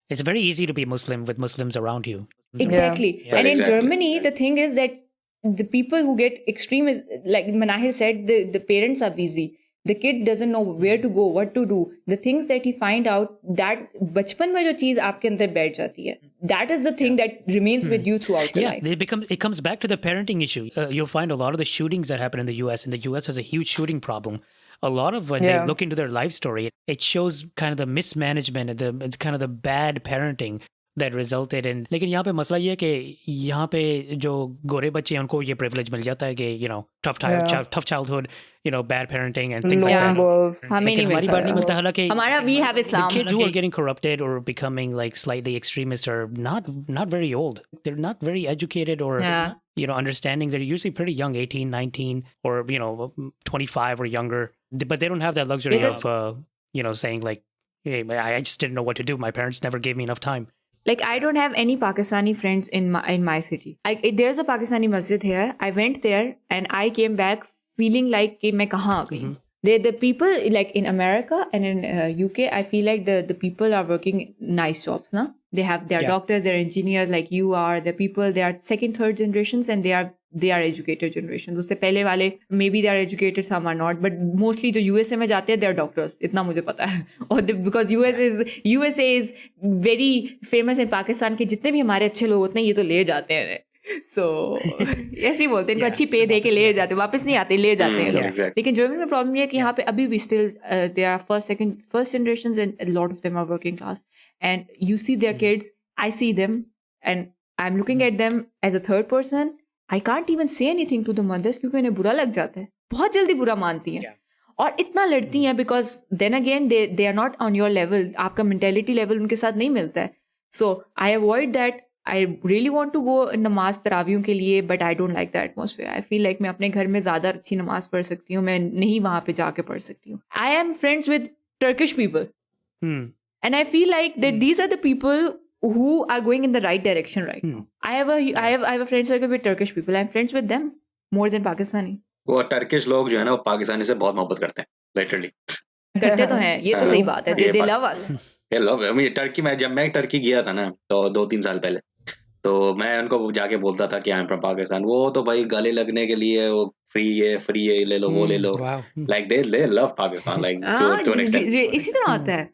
It's very easy to be Muslim with Muslims around you. Exactly. And in Germany, the thing is that the people who get extreme is, like Manahil said, the parents are busy. The kid doesn't know where to go, what to do. The things that he find out, that बचपन में जो चीज आपके अंदर बैठ जाती है, that is the thing that remains with you throughout your life. It comes back to the parenting issue. You'll find a lot of the shootings that happen in the U.S. And the U.S. has a huge shooting problem. A lot of when they look into their life story, it shows kind of the mismanagement and the kind of the bad parenting that resulted in. लेकिन यहाँ पे मसला ये है कि यहाँ पे जो गोरे बच्चे हैं उनको ये privilege मिल जाता है कि tough childhood, bad parenting and things like that. हमें नहीं हमारी बात नहीं मिलता, हालांकि हमारा we have Islam. The kids who are getting corrupted or becoming like slightly extremist are not very old. They're not very educated or understanding. They're usually pretty young, 18, 19, or 25 or younger. But they don't have that luxury of saying like, hey, I just didn't know what to do. My parents never gave me enough time. Like, I don't have any Pakistani friends in my city. There's a Pakistani masjid here. I went there and I came back feeling like कि मैं कहाँ आ गई. The people like in America and in UK, I feel like the people are working nice jobs, na? They are doctors, they're engineers like you are. The people, they are second, third generations and they are educated generations. उससे पहले वाले maybe they are educated, some are not, but mostly जो USA में जाते हैं they are doctors. इतना मुझे पता है. और because USA is very famous in Pakistan के जितने भी हमारे अच्छे लोग होते हैं ये तो ले जाते हैं. So ऐसे ही बोलते हैं इनको अच्छी पे दे के ले जाते हैं, वापस नहीं आते, ले जाते हैं लोग. लेकिन जर्मनी में प्रॉब्लम ये है कि यहाँ पे अभी भी still there are first generations and a lot of them are working class and you see their kids. I see them and I'm looking at them as a third person. I can't even say anything to the mothers क्योंकि उन्हें बुरा लग जाता है, बहुत जल्दी बुरा मानती हैं और इतना लड़ती हैं because then again they are not on your level. आपका mentality level उनके साथ नहीं मिलता है. So I avoid that. I really want to go नमाज तरावियों के लिए, but I don't like the atmosphere. I feel like मैं अपने घर में ज़्यादा अच्छी नमाज पढ़ सकती हूँ, मैं नहीं वहाँ पे जाके पढ़ सकती हूँ. I am friends with Turkish people. And I feel like that these are the people who are going in the right direction right now. I have a friend circle with Turkish people. I'm friends with them more than Pakistani. वो Turkish लोग जो है ना वो पाकिस्तानी से बहुत मोहब्बत करते हैं, लिटरली. करते तो हैं, ये तो सही बात है. They love us. They love. जब मैं टर्की गया था ना तो 2-3 साल पहले, तो मैं उनको जाके बोलता था कि आई एम फ्रॉम पाकिस्तान. वो तो भाई गले लगने के लिए वो फ्री है ले लो वो ले लो. Like they love Pakistan, like to an extent. इसी तरह होता है.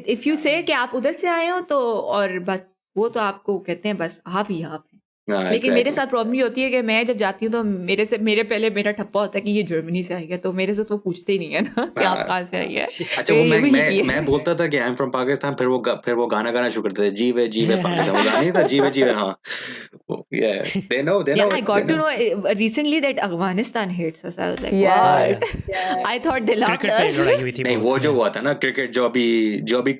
इफ यू से कि आप उधर से आए हो तो और बस वो तो आपको कहते हैं बस आप ही आप हैं. लेकिन मेरे साथ प्रॉब्लम ये होती है कि मैं जब जाती हूँ तो मेरे पहले मेरा ठप्पा होता है कि ये जर्मनी से आई है, तो मेरे से तो पूछते ही नहीं है ना कि आप कहाँ से आई है. अच्छा, वो मैं बोलता था कि आई एम फ्रॉम पाकिस्तान, फिर वो गाना शुरू करते थे, जीवे पाकिस्तान. वो गाना नहीं था जीवे. हाँ, they know. I got to know recently that Afghanistan hates us. I was like, wow. I thought they loved us. नहीं, वो जो हुआ था ना क्रिकेट, जो अभी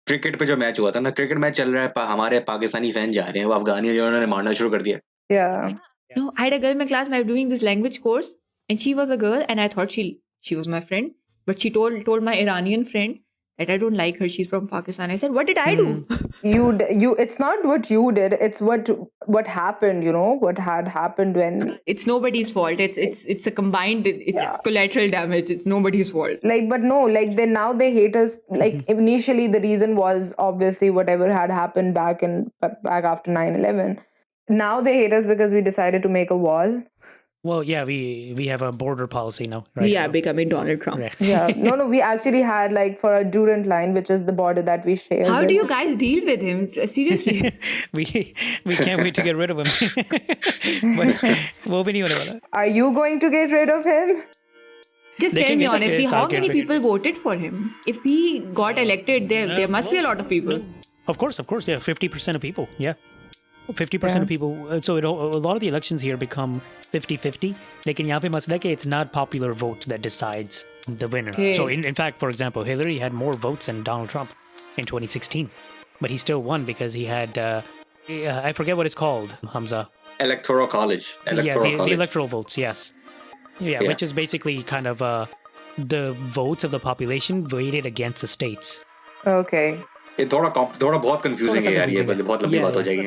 क्रिकेट पे जो मैच हुआ था ना, क्रिकेट मैच चल रहा है, हमारे पाकिस्तानी फैन जा रहे हैं, वो अफगानी जो उन्होंने मारना शुरू कर दिया. No, I had a girl in my class. I was doing this language course, and she was a girl, and I thought she was my friend, but she told my Iranian friend that I don't like her. She's from Pakistan. I said, what did I do? You. It's not what you did. It's what happened. What had happened when. It's nobody's fault. It's a combined. It's collateral damage. It's nobody's fault. Like, but no. Like now they hate us. Like initially the reason was obviously whatever had happened back after 9/11. Now they hate us because we decided to make a wall. Well, yeah, we have a border policy now, right? We are becoming Donald Trump. Right. Yeah, no, we actually had like for a Durant line, which is the border that we share. How do you guys deal with him? Seriously, we can't wait to get rid of him. But वो भी नहीं होने वाला. Are you going to get rid of him? Just tell me honestly, how many people voted for him? If he got elected, there must be a lot of people. Of course, yeah, 50% of people, yeah. 50% of people. So a lot of the elections here become 50-50. लेकिन यहाँ पे मसला है कि it's not popular vote that decides the winner. Okay. So in fact, for example, Hillary had more votes than Donald Trump in 2016, but he still won because he had I forget what it's called, Hamza. Electoral college. The electoral votes, yes. Yeah, which is basically kind of the votes of the population weighted against the states. Okay. ये थोड़ा बहुत confusing है यार, ये बहुत लंबी बात हो जाएगी.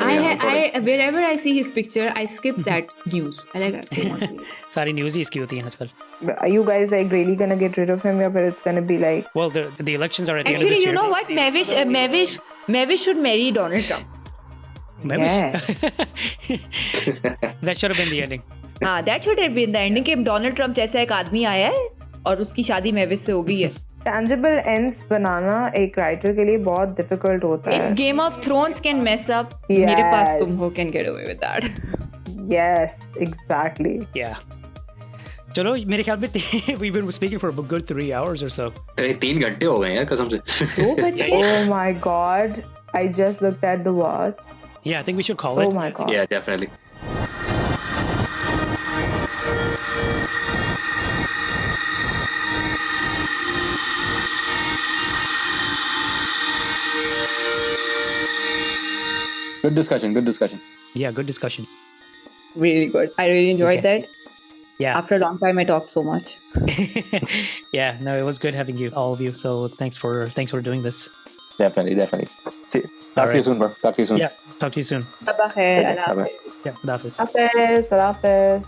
Wherever I see his picture, I skip that news. I like it. सारी news ही इसकी होती है आजकल. Are you guys like really gonna get rid of him, or it's gonna be like? Well, the elections are at the end of Actually, this you year. know what? Mavish should marry Donald Trump. Mavish? That should have been the ending. हाँ, that should have been the ending कि Donald Trump जैसा एक आदमी आया है और उसकी शादी महविश से हो गई है. Tangible ends बनाना एक राइटर के लिए बहुत difficult होता है. If Game of Thrones can mess up, Yes. मेरे पास तुम हो can get away with that. Yes, exactly. Yeah. चलो मेरे ख्याल में we've been speaking for a good 3 hours or so. 3 घंटे हो गए हैं कसम से. 2 बज गए. Oh my god, I just looked at the watch. Yeah, I think we should call Oh it. my god. Yeah, definitely. Good discussion. Yeah, good discussion. Really good. I really enjoyed Okay. that. Yeah. After a long time, I talked so much. Yeah, no, it was good having you, all of you. So thanks for doing this. Definitely. See, talk to you Alright. soon, bro. Talk to you soon. Yeah, talk to you soon. Bye-bye. Bye-bye. Yeah, Hafiz. Hafiz, Hafiz.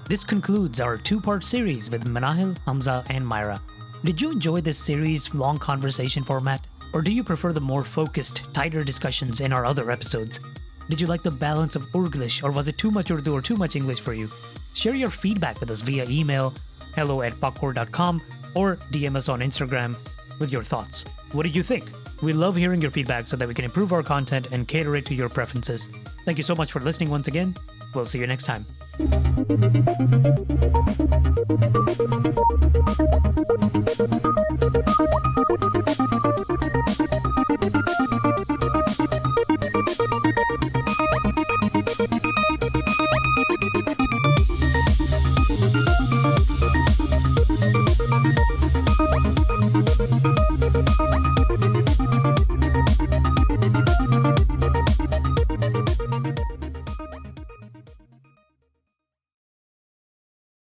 This concludes our 2-part series with Manahill, Hamza, and Myrah. Did you enjoy this series' long conversation format? Or do you prefer the more focused, tighter discussions in our other episodes? Did you like the balance of Urglish, or was it too much Urdu or too much English for you? Share your feedback with us via email, hello@pakcore.com, or DM us on Instagram with your thoughts. What do you think? We love hearing your feedback so that we can improve our content and cater it to your preferences. Thank you so much for listening once again. We'll see you next time.